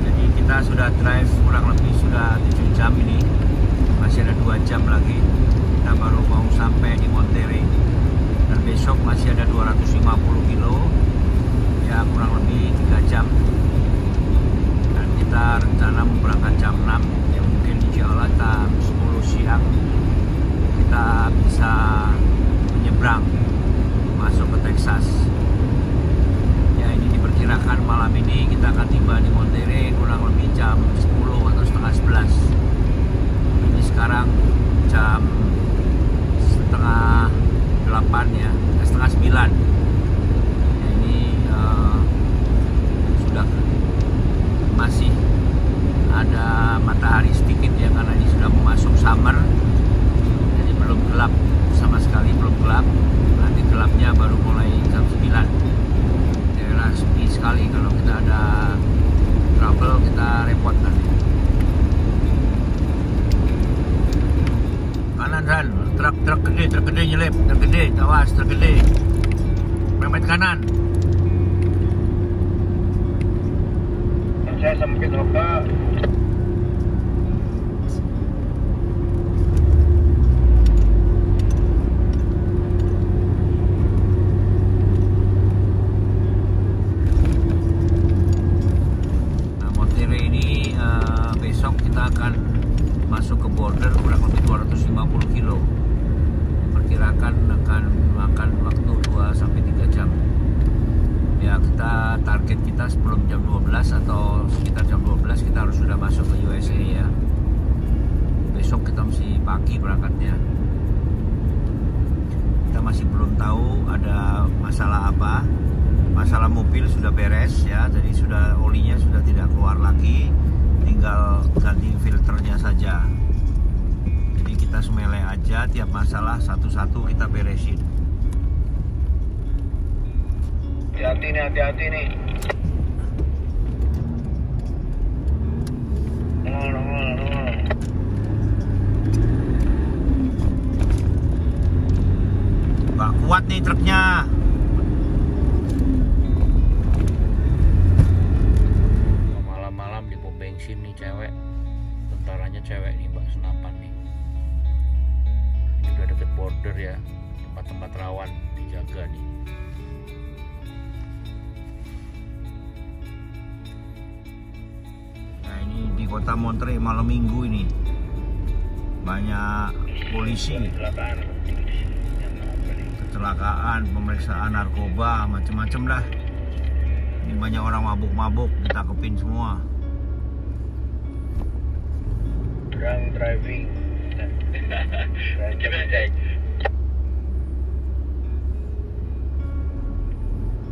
Jadi kita sudah drive kurang lebih sudah 7 jam ini. Masih ada 2 jam lagi. Kita baru mau sampai di Monterrey. Dan besok masih ada 250 kilo. Ya kurang lebih 3 jam. Kita rencana mau berangkat jam 6, ya mungkin insya Allah jam 10 siang kita bisa menyeberang masuk ke Texas. Ya, ini diperkirakan malam ini kita akan tiba di Monterrey kurang lebih jam 10 atau setengah 11. Ini sekarang jam setengah 8 ya, setengah 9. Ya, ini sudah masih ada matahari sedikit ya, karena ini sudah masuk summer, jadi belum gelap sama sekali, belum gelap. Nanti gelapnya baru mulai jam 9. Daerah sepi sekali, kalau kita ada trouble kita repot nanti. Kanan Ran, truk gede nyelip, truk gede, awas truk gede, pempet kanan. Saya sempit oka. Nah, Monterrey ini besok kita akan masuk ke border kurang lebih 250 kilo. Perkirakan akan makan waktu 2-3 jam. Ya, kita target kita sebelum jam 12 atau sekitar jam 12 kita harus sudah masuk ke USA ya. Besok kita mesti pagi berangkatnya. Kita masih belum tahu ada masalah apa. Masalah mobil sudah beres ya, jadi sudah olinya sudah tidak keluar lagi, tinggal ganti filternya saja. Jadi kita semele aja, tiap masalah satu-satu kita beresin. Hati-hati nih. Gak kuat nih truknya. Malam-malam di pom bensin nih cewek. Tentaranya cewek nih, Mbak Senapan nih. Ini udah deket border ya. Tempat-tempat rawan dijaga nih. Di kota Monterrey malam minggu ini banyak polisi, kecelakaan, pemeriksaan narkoba, macam-macam dah. Ini banyak orang mabuk-mabuk, ditangkepin semua. Drunk driving.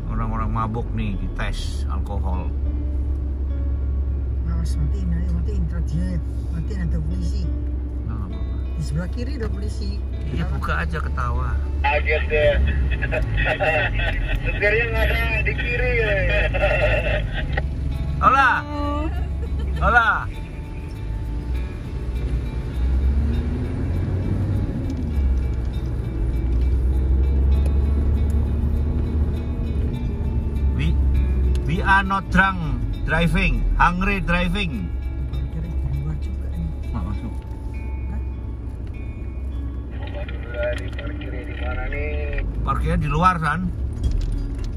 Orang-orang mabuk nih dites alkohol. Matiin truk dia, matiin ada polisi. Di sebelah kiri ada polisi. Iya, buka aja ketawa. Kaget deh. Setirnya nggak ada di kiri ya. Hola, hola. We are not drunk driving, hungry driving. Masuk. Parkirnya di mana nih? Parkirnya di luar, San.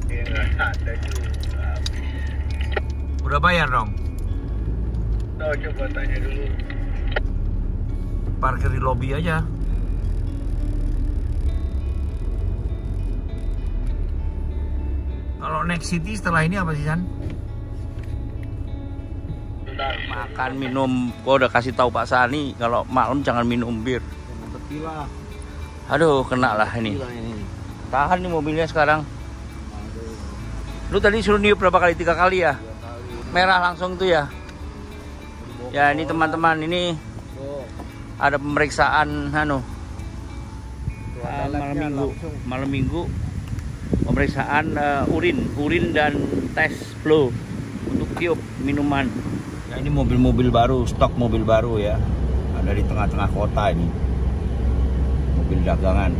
Ada juga. Udah bayar dong? Oh, coba tanya dulu. Parkir di lobi aja. Kalau Next City setelah ini apa sih, San? Makan, minum. Gua udah kasih tahu Pak Sani kalau malam jangan minum bir. Tequila. Aduh, kena lah ini. Tahan nih mobilnya sekarang. Lu tadi suruh niup berapa kali? 3 kali ya? Merah langsung tuh ya? Ya ini teman-teman, ini ada pemeriksaan malam minggu pemeriksaan urin dan tes flow untuk tiup minuman. Ya ini mobil-mobil baru, stok mobil baru ya, ada di tengah-tengah kota ini, mobil dagangan.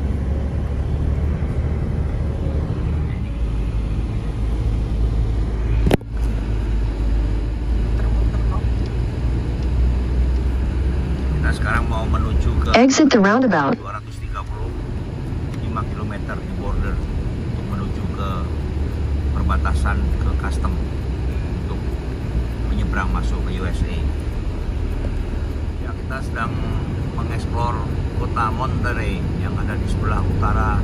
Sekarang mau menuju ke exit the roundabout 235 km di border untuk menuju ke perbatasan ke custom untuk menyeberang masuk ke USA. Ya, kita sedang mengeksplor kota Monterey yang ada di sebelah utara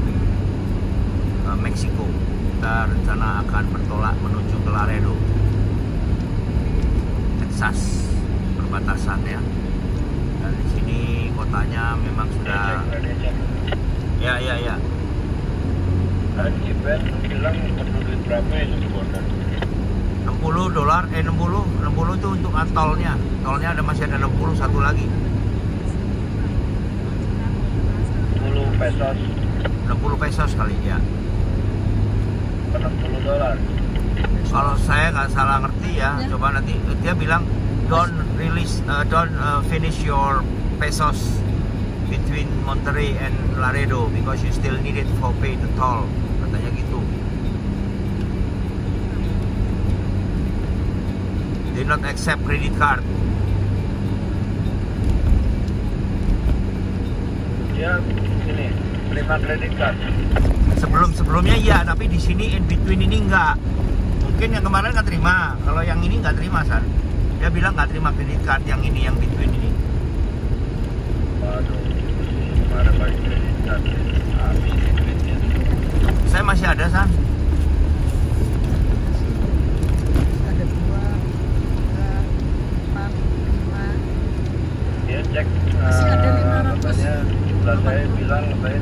Meksiko. Kita rencana akan bertolak menuju ke Laredo, Texas, perbatasan ya. Dan di sini kotanya memang sudah ya. Jipen bilang perlu duit berapa ya di border? $60, 60 itu untuk tolnya. Tolnya masih ada 60, satu lagi. 60 pesos. 60 pesos kali ya. $60. Kalau saya nggak salah ngerti ya, coba nanti dia bilang don't finish your pesos between Monterey and Laredo because you still need it for pay the toll, katanya gitu. They not accept credit card. Ya, ini terima credit card. Sebelumnya iya, tapi di sini in between ini enggak. Mungkin yang kemarin nggak terima, kalau yang ini nggak terima, San. Dia bilang nggak terima credit card yang ini, yang between ini. Waduh, kemarin pakai credit card habis duitnya. Saya masih ada, San. Ada 2, 3, 4, 5. Dia cek Masih ada 500. katanya sebelah saya bilang katanya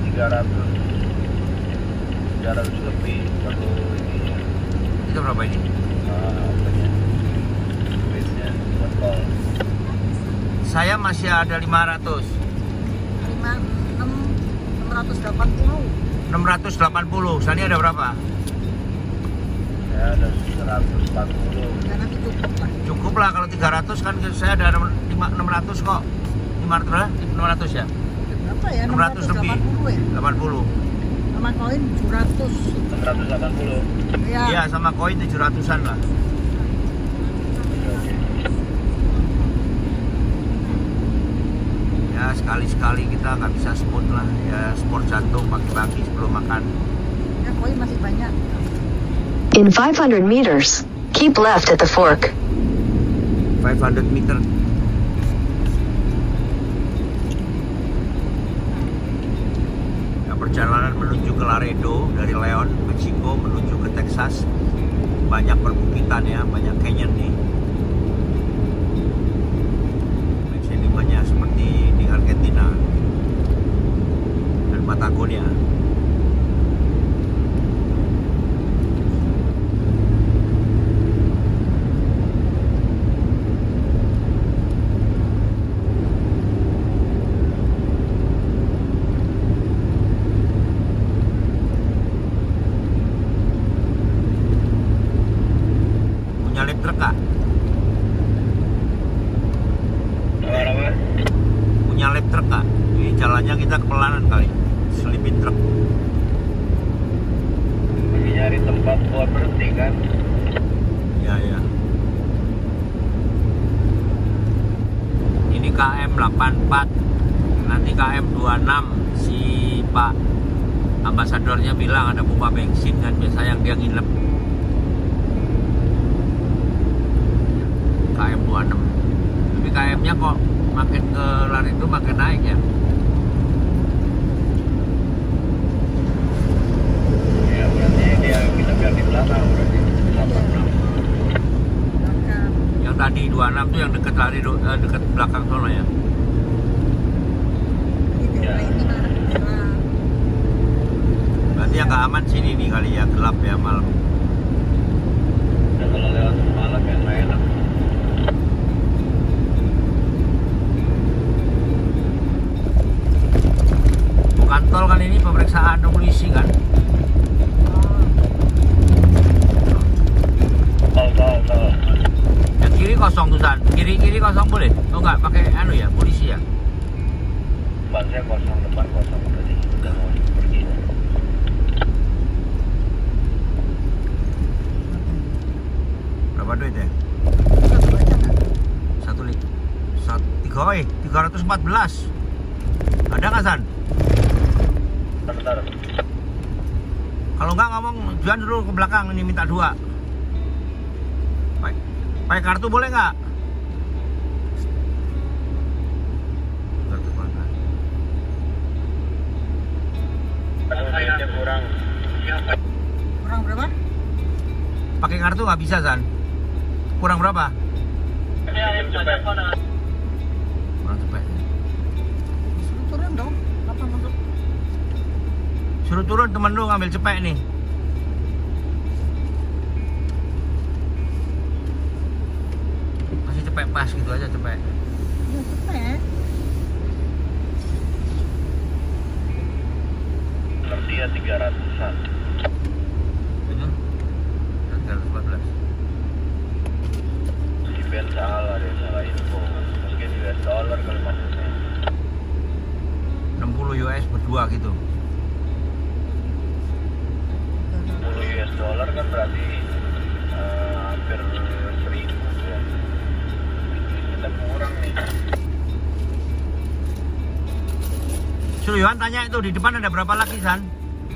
300 lebih perlu ininya. Itu berapa ini? Saya masih ada 500. 680. Sani ada berapa? Saya ada 140. Ya nanti cukup lah. Cukup lah, kalau 300 kan saya ada 600 kok. 600 ya? Berapa ya? 600 lebih. 680 ya? 80. Sama koin 700. 680. Iya, sama koin 700-an lah. Ya sekali-sekali kita nggak bisa sport lah, ya sport jantung pagi-pagi sebelum makan. Ya koin masih banyak. In 500 meters, keep left at the fork. 500 meter. Ya, perjalanan menuju ke Laredo dari Leon, Meksiko menuju ke Texas, banyak perbukitan ya, banyak canyon nih. Banyak seperti di Argentina dan Patagonia. Punya lift truk kak? Punya lift truk kak? Ini jalannya kita kepelanan kali, selipin truk. Lagi nyari tempat buat berhenti kan? Ya. Ini KM 84, nanti KM 26 si Pak ambasadornya bilang ada pompa bensin kan, biasa yang dia nginep. KM 26. Tapi KM-nya kok makin ke lari itu makin naik ya. Ya berarti dia kita biar di belakang berarti 86. Yang tadi 26 tuh yang deket lari deket belakang sono ya. Berarti yang gak aman sini nih kali ya, gelap ya malam. Ya kalau lewat malam yang gak enak. Bukan tol kan ini, pemeriksaan polisi kan? Tol. Yang kiri kosong tuh San, kiri kosong boleh? Oh enggak, pakai anu ya, polisi ya? Depan saya kosong, depan kosong tadi udah mau pergi. Berapa duit ya? 314. Ada nggak San? Bentar. Kalau nggak ngomong jual dulu ke belakang, ini minta 2. Pakai kartu boleh nggak? Kartu mana? Duitnya kurang. Kurang berapa? Pakai kartu nggak bisa San? Kurang berapa? Kurang cepet. Suruh turun dong. Apa masuk? Suruh turun temen lu ngambil cepet nih. Masih cepet pas gitu aja cepet. Ya cepet. Berarti ya 300-an. Bener? 314. Si Ben salah, dia salah info. Mungkin US dollar kalau maksudnya. 60 US berdua gitu. 10 US dollar kan berarti hampir 1000 ya. Kita kurang nih. Suruh Yohan tanya itu di depan ada berapa lagi San?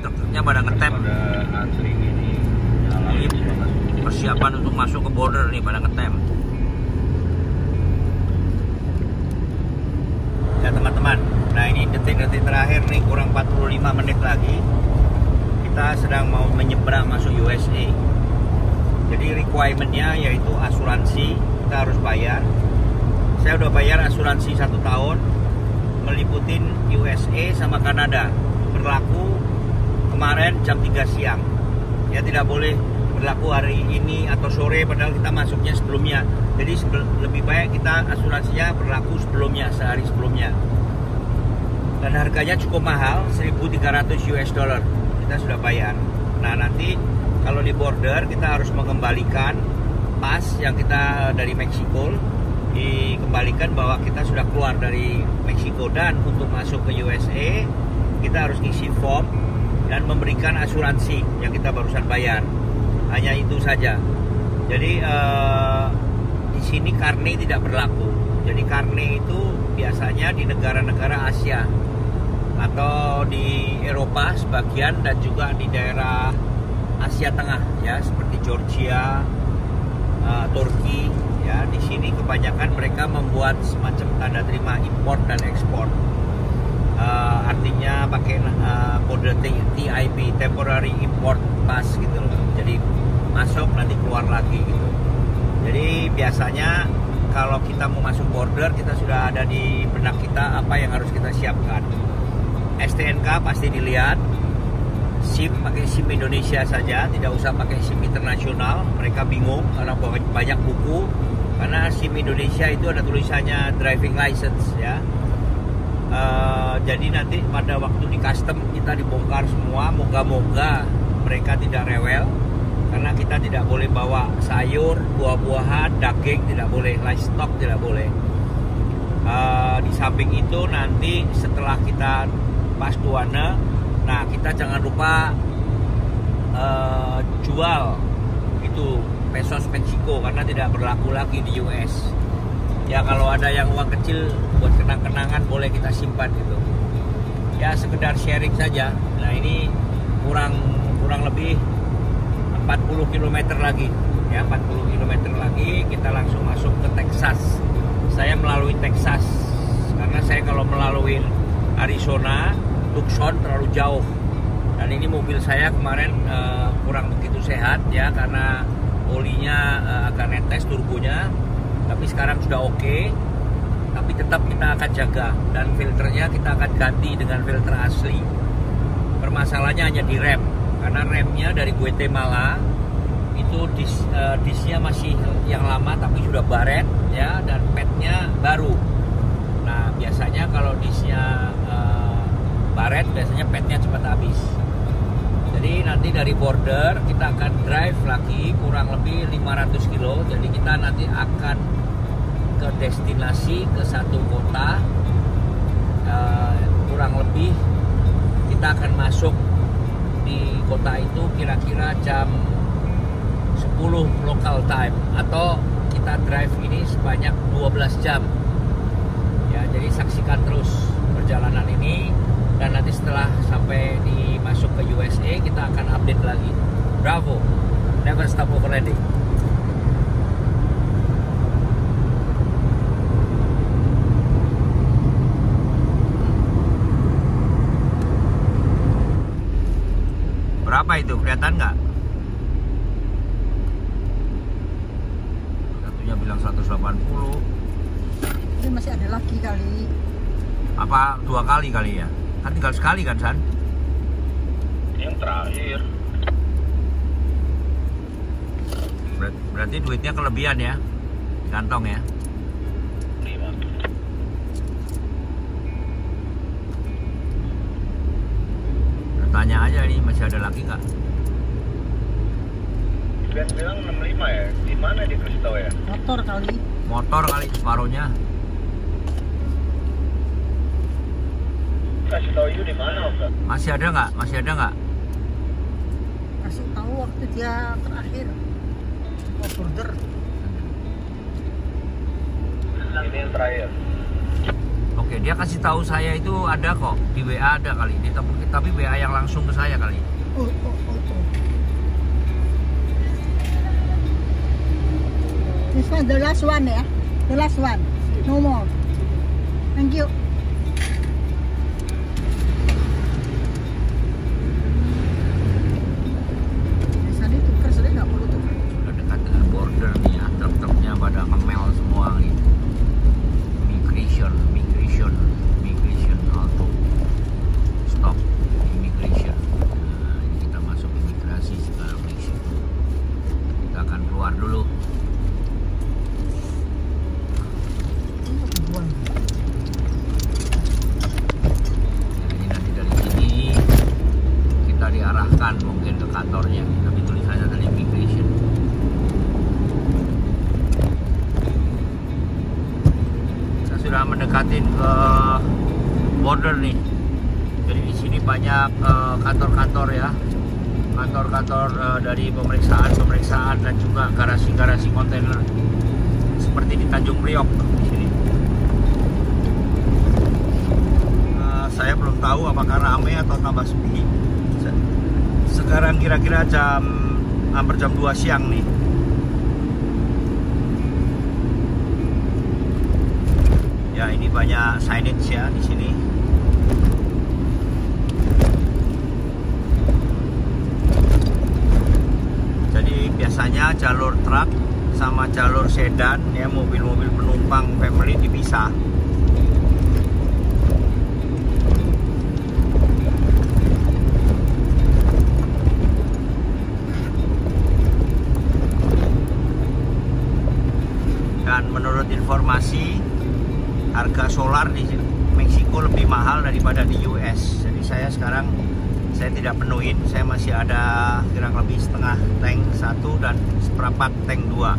Truknya pada ngetem. Ada antri gini. Ini persiapan untuk masuk ke border nih, pada ngetem. Ya teman-teman, nah ini detik-detik terakhir nih, kurang 45 menit lagi kita sedang mau menyeberang masuk USA. Jadi requirement-nya yaitu asuransi, kita harus bayar. Saya udah bayar asuransi 1 tahun, meliputin USA sama Kanada. Berlaku kemarin jam 3 siang. Ya tidak boleh berlaku hari ini atau sore, padahal kita masuknya sebelumnya. Jadi lebih baik kita asuransinya berlaku sebelumnya, sehari sebelumnya. Dan harganya cukup mahal, 1.300 US dollar. Kita sudah bayar. Nah nanti kalau di border kita harus mengembalikan pas yang kita dari Meksiko, dikembalikan bahwa kita sudah keluar dari Meksiko. Dan untuk masuk ke USA kita harus ngisi form dan memberikan asuransi yang kita barusan bayar. Hanya itu saja. Jadi di sini karne tidak berlaku. Jadi karne itu biasanya di negara-negara Asia atau di Eropa sebagian, dan juga di daerah Asia Tengah ya, seperti Georgia, Turki ya. Di sini kebanyakan mereka membuat semacam tanda terima impor dan ekspor. Artinya pakai kode TIP, temporary import pass gitu loh. Jadi masuk nanti keluar lagi gitu. Jadi biasanya kalau kita mau masuk border, kita sudah ada di benak kita apa yang harus kita siapkan. STNK pasti dilihat, SIM pakai SIM Indonesia saja, tidak usah pakai SIM internasional. Mereka bingung karena banyak buku, karena SIM Indonesia itu ada tulisannya driving license ya. Jadi nanti pada waktu di custom kita dibongkar semua. Moga-moga mereka tidak rewel, karena kita tidak boleh bawa sayur, buah-buahan, daging tidak boleh, livestock tidak boleh. Di samping itu nanti setelah kita pas tuana, nah kita jangan lupa jual itu pesos Meksiko, karena tidak berlaku lagi di US. Ya kalau ada yang uang kecil buat kenang-kenangan boleh kita simpan gitu. ya sekedar sharing saja. Nah ini kurang lebih 40 km lagi ya, 40 km lagi kita langsung masuk ke Texas. Saya melalui Texas karena saya kalau melalui Arizona, Tucson terlalu jauh. Dan ini mobil saya kemarin kurang begitu sehat ya, karena olinya agak netes, turbonya. Tapi sekarang sudah oke. Tapi tetap kita akan jaga, dan filternya kita akan ganti dengan filter asli. Permasalahannya hanya di rem, karena remnya dari Guatemala itu disnya masih yang lama tapi sudah baret ya, dan padnya baru. Nah biasanya kalau disnya baret biasanya padnya cepat habis. Jadi nanti dari border kita akan drive lagi kurang lebih 500 kilo. Jadi kita nanti akan ke destinasi, ke satu kota, kurang lebih kita akan masuk di kota itu kira-kira jam 10 local time, atau kita drive ini sebanyak 12 jam ya. Jadi saksikan terus perjalanan ini, dan nanti setelah sampai masuk ke USA kita akan update lagi. Bravo, never stop overlanding. Berapa itu? Kelihatan nggak? Satunya bilang 180. Ini masih ada lagi kali. Apa 2 kali ya? Kan tinggal sekali kan, San? Yang terakhir. Berarti duitnya kelebihan ya? Di kantong ya? 5. Tanya aja nih, masih ada lagi nggak? Ben bilang 65 ya? Di mana dikasih tahu ya? Motor kali. Motor kali separuhnya. Kasih tahu you di mana, Pak? Masih ada nggak? Kasih tahu waktu dia terakhir border. Ini yang terakhir. Oke, dia kasih tahu saya itu ada kok, di WA ada kali. Tapi WA yang langsung ke saya kali. Oh. This one, the last one ya. The last one. No more. Thank you. Sudah dekat dengan border nih ya, truk-truknya pada ngemel semua gitu. Immigration auto stop immigration. Nah, ini kita masuk imigrasi sekarang Meksiko. Kita akan keluar dulu. Nah, ini nanti dari sini kita diarahkan mungkin ke kantornya, tapi tulisannya dari immigration. Kita sudah mendekatin ke border nih. Jadi di sini banyak kantor-kantor ya, kantor-kantor dari pemeriksaan dan juga garasi-garasi kontainer seperti di Tanjung Priok di sini. Saya belum tahu apakah ramai atau tambah sepi. Sekarang kira-kira hampir jam 2 siang nih. Ya ini banyak signage ya di sini. Jadi biasanya jalur truk sama jalur sedan ya, mobil-mobil penumpang family dipisah. Dan menurut informasi, harga solar di Meksiko lebih mahal daripada di US. Jadi saya tidak penuhin, saya masih ada kurang lebih setengah tank 1 dan seperempat tank 2.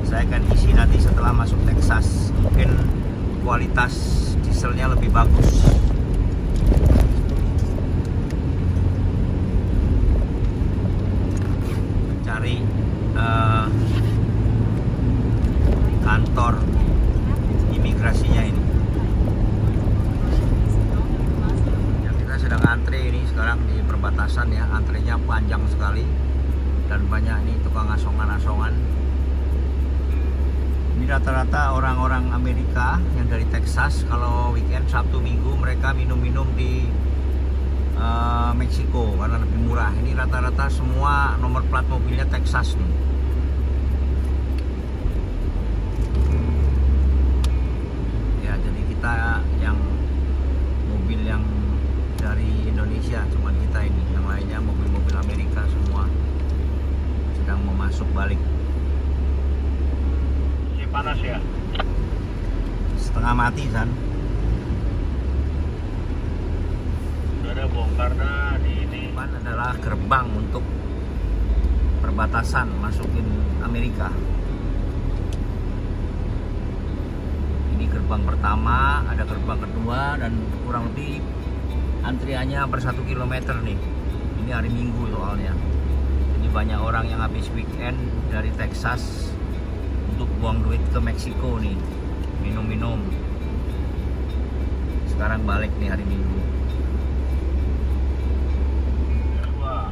Saya akan isi nanti setelah masuk Texas. Mungkin kualitas dieselnya lebih bagus. Mencari kantor imigrasinya ini. antre ini sekarang di perbatasan ya, antrenya panjang sekali dan banyak ini tukang asongan-asongan. Ini rata-rata orang-orang Amerika yang dari Texas, kalau weekend Sabtu Minggu mereka minum-minum di Meksiko karena lebih murah. Ini rata-rata semua nomor plat mobilnya Texas nih. Ya, jadi kita yang mobil yang dari Indonesia cuman kita ini, yang lainnya mobil-mobil Amerika semua sedang mau masuk balik. Masih panas ya? Setengah mati San. Udah ada bongkar dah di ini. Depan adalah gerbang untuk perbatasan masukin Amerika. Ini gerbang pertama, ada gerbang kedua, dan kurang lebih antriannya per 1 kilometer nih. Ini hari Minggu soalnya. Jadi banyak orang yang habis weekend dari Texas untuk buang duit ke Meksiko nih, minum-minum. Sekarang balik nih hari Minggu.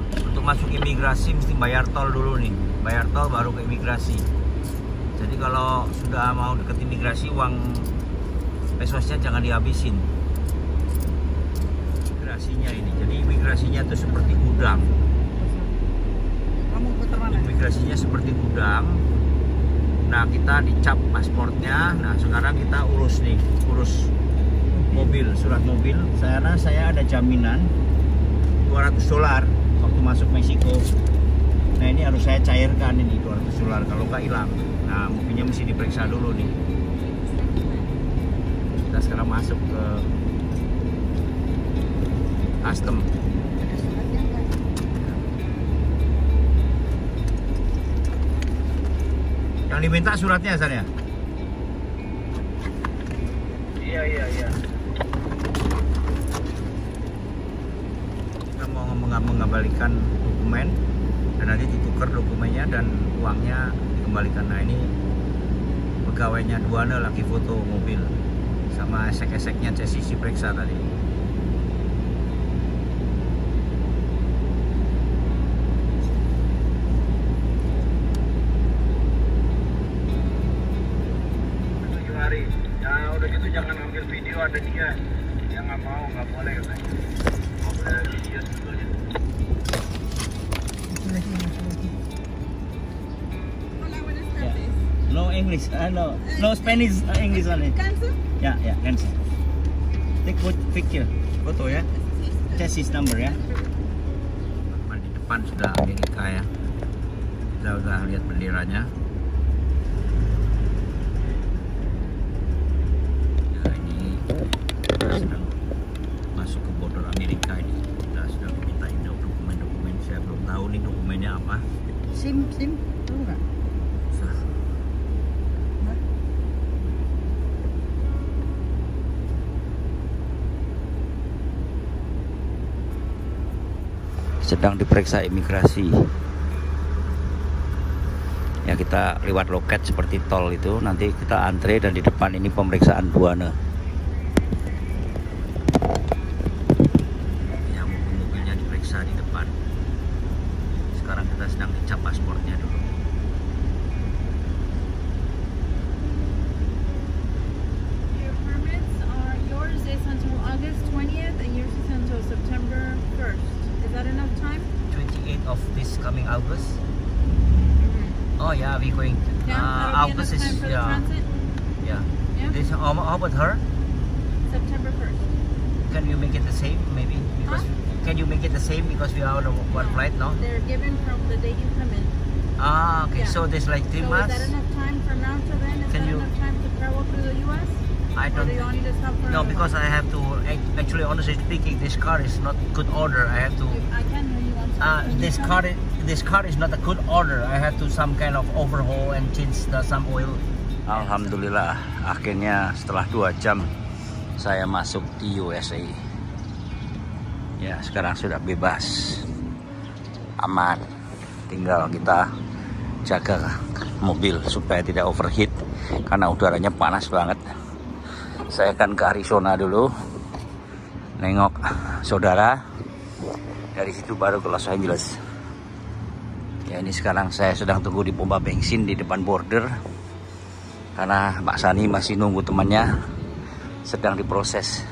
Untuk masuk imigrasi mesti bayar tol dulu nih, bayar tol baru ke imigrasi. Jadi kalau sudah mau deket imigrasi, uang pesosnya jangan dihabisin. Imigrasinya ini, jadi imigrasinya itu seperti gudang. Imigrasinya seperti gudang. Nah, kita dicap pasportnya. Nah, sekarang kita urus nih, urus mobil, surat mobil. Saya ada jaminan $200 waktu masuk Meksiko. Nah, ini harus saya cairkan ini $200 kalau nggak hilang. Nah, mobilnya mesti diperiksa dulu nih. Kita sekarang masuk ke custom. Yang diminta suratnya San ya? Iya. Kita mau mengembalikan dokumen dan nanti ditukar dokumennya dan uangnya dikembalikan. Nah, ini pegawainya Duana lagi foto mobil sama esek-eseknya chassis diperiksa tadi. Ya udah gitu jangan ambil video ada dia. Yang nggak mau, nggak boleh katanya. Nggak boleh video sebetulnya. No English, no Spanish, English only. Cancel? Ya, cancel. Take picture, foto ya. Chassis number ya. Di depan sudah Amerika ya. Kita udah lihat benderanya. Sedang masuk ke border Amerika ini. Kita sedang dimintain dokumen-dokumen. Saya belum tahu nih dokumennya apa. SIM, tahu nggak? Sedang diperiksa imigrasi. Ya, kita lewat loket seperti tol itu. Nanti kita antre dan di depan ini pemeriksaan Duana. Di depan. Sekarang kita sedang dicap pasportnya dulu. Your permits are, yours is until August 20th and yours is until September 1st. Is that enough time? 28th of this coming August. Oh yeah, we going. August is time for the transit? Yeah. Yeah. This how about her? September 1st. Can you make it the same maybe? Because can you make it the same because we are on one flight, no? They're given from the day you come in. Ah, okay. Yeah. So there's like 3 So months. is that enough time from now to then? Is Can that you- enough time to travel through the U.S.? I Or don't. do you want me to stop for No, another because one? I have to. Actually, honestly speaking, this car is not good order. I have to. I can hear you. I'm sorry. Can you This tell me? car is not a good order. I have to some kind of overhaul and change some oil. Alhamdulillah, akhirnya setelah 2 jam saya masuk di USA. Ya, sekarang sudah bebas, aman. Tinggal kita jaga mobil supaya tidak overheat karena udaranya panas banget. Saya akan ke Arizona dulu, nengok saudara. Dari situ baru ke Los Angeles. Ya, ini sekarang saya sedang tunggu di pompa bensin di depan border. Karena Pak Sani masih nunggu temannya sedang diproses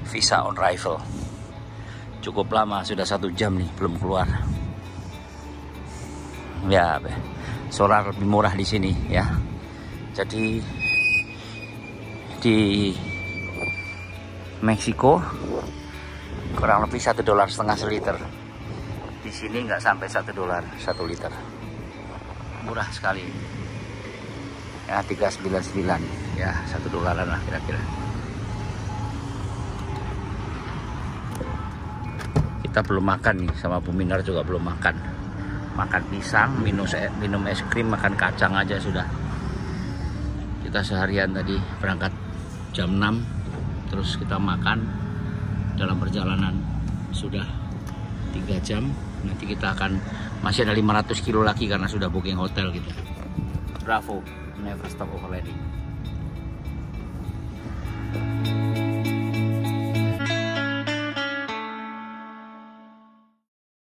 visa on arrival. Cukup lama, sudah 1 jam nih belum keluar. Ya, solar lebih murah di sini ya. Jadi di Meksiko kurang lebih $1,5 seliter. Di sini nggak sampai $1 1 liter. Murah sekali. Ya 3,99 ya, $1 lah kira-kira. Kita belum makan nih, sama Bu Minar juga belum makan. Makan pisang, minum es krim, makan kacang aja sudah. Kita seharian tadi berangkat jam 6, terus kita makan dalam perjalanan sudah 3 jam. Nanti kita akan masih ada 500 kilo lagi karena sudah booking hotel gitu. Bravo, never stop overlanding.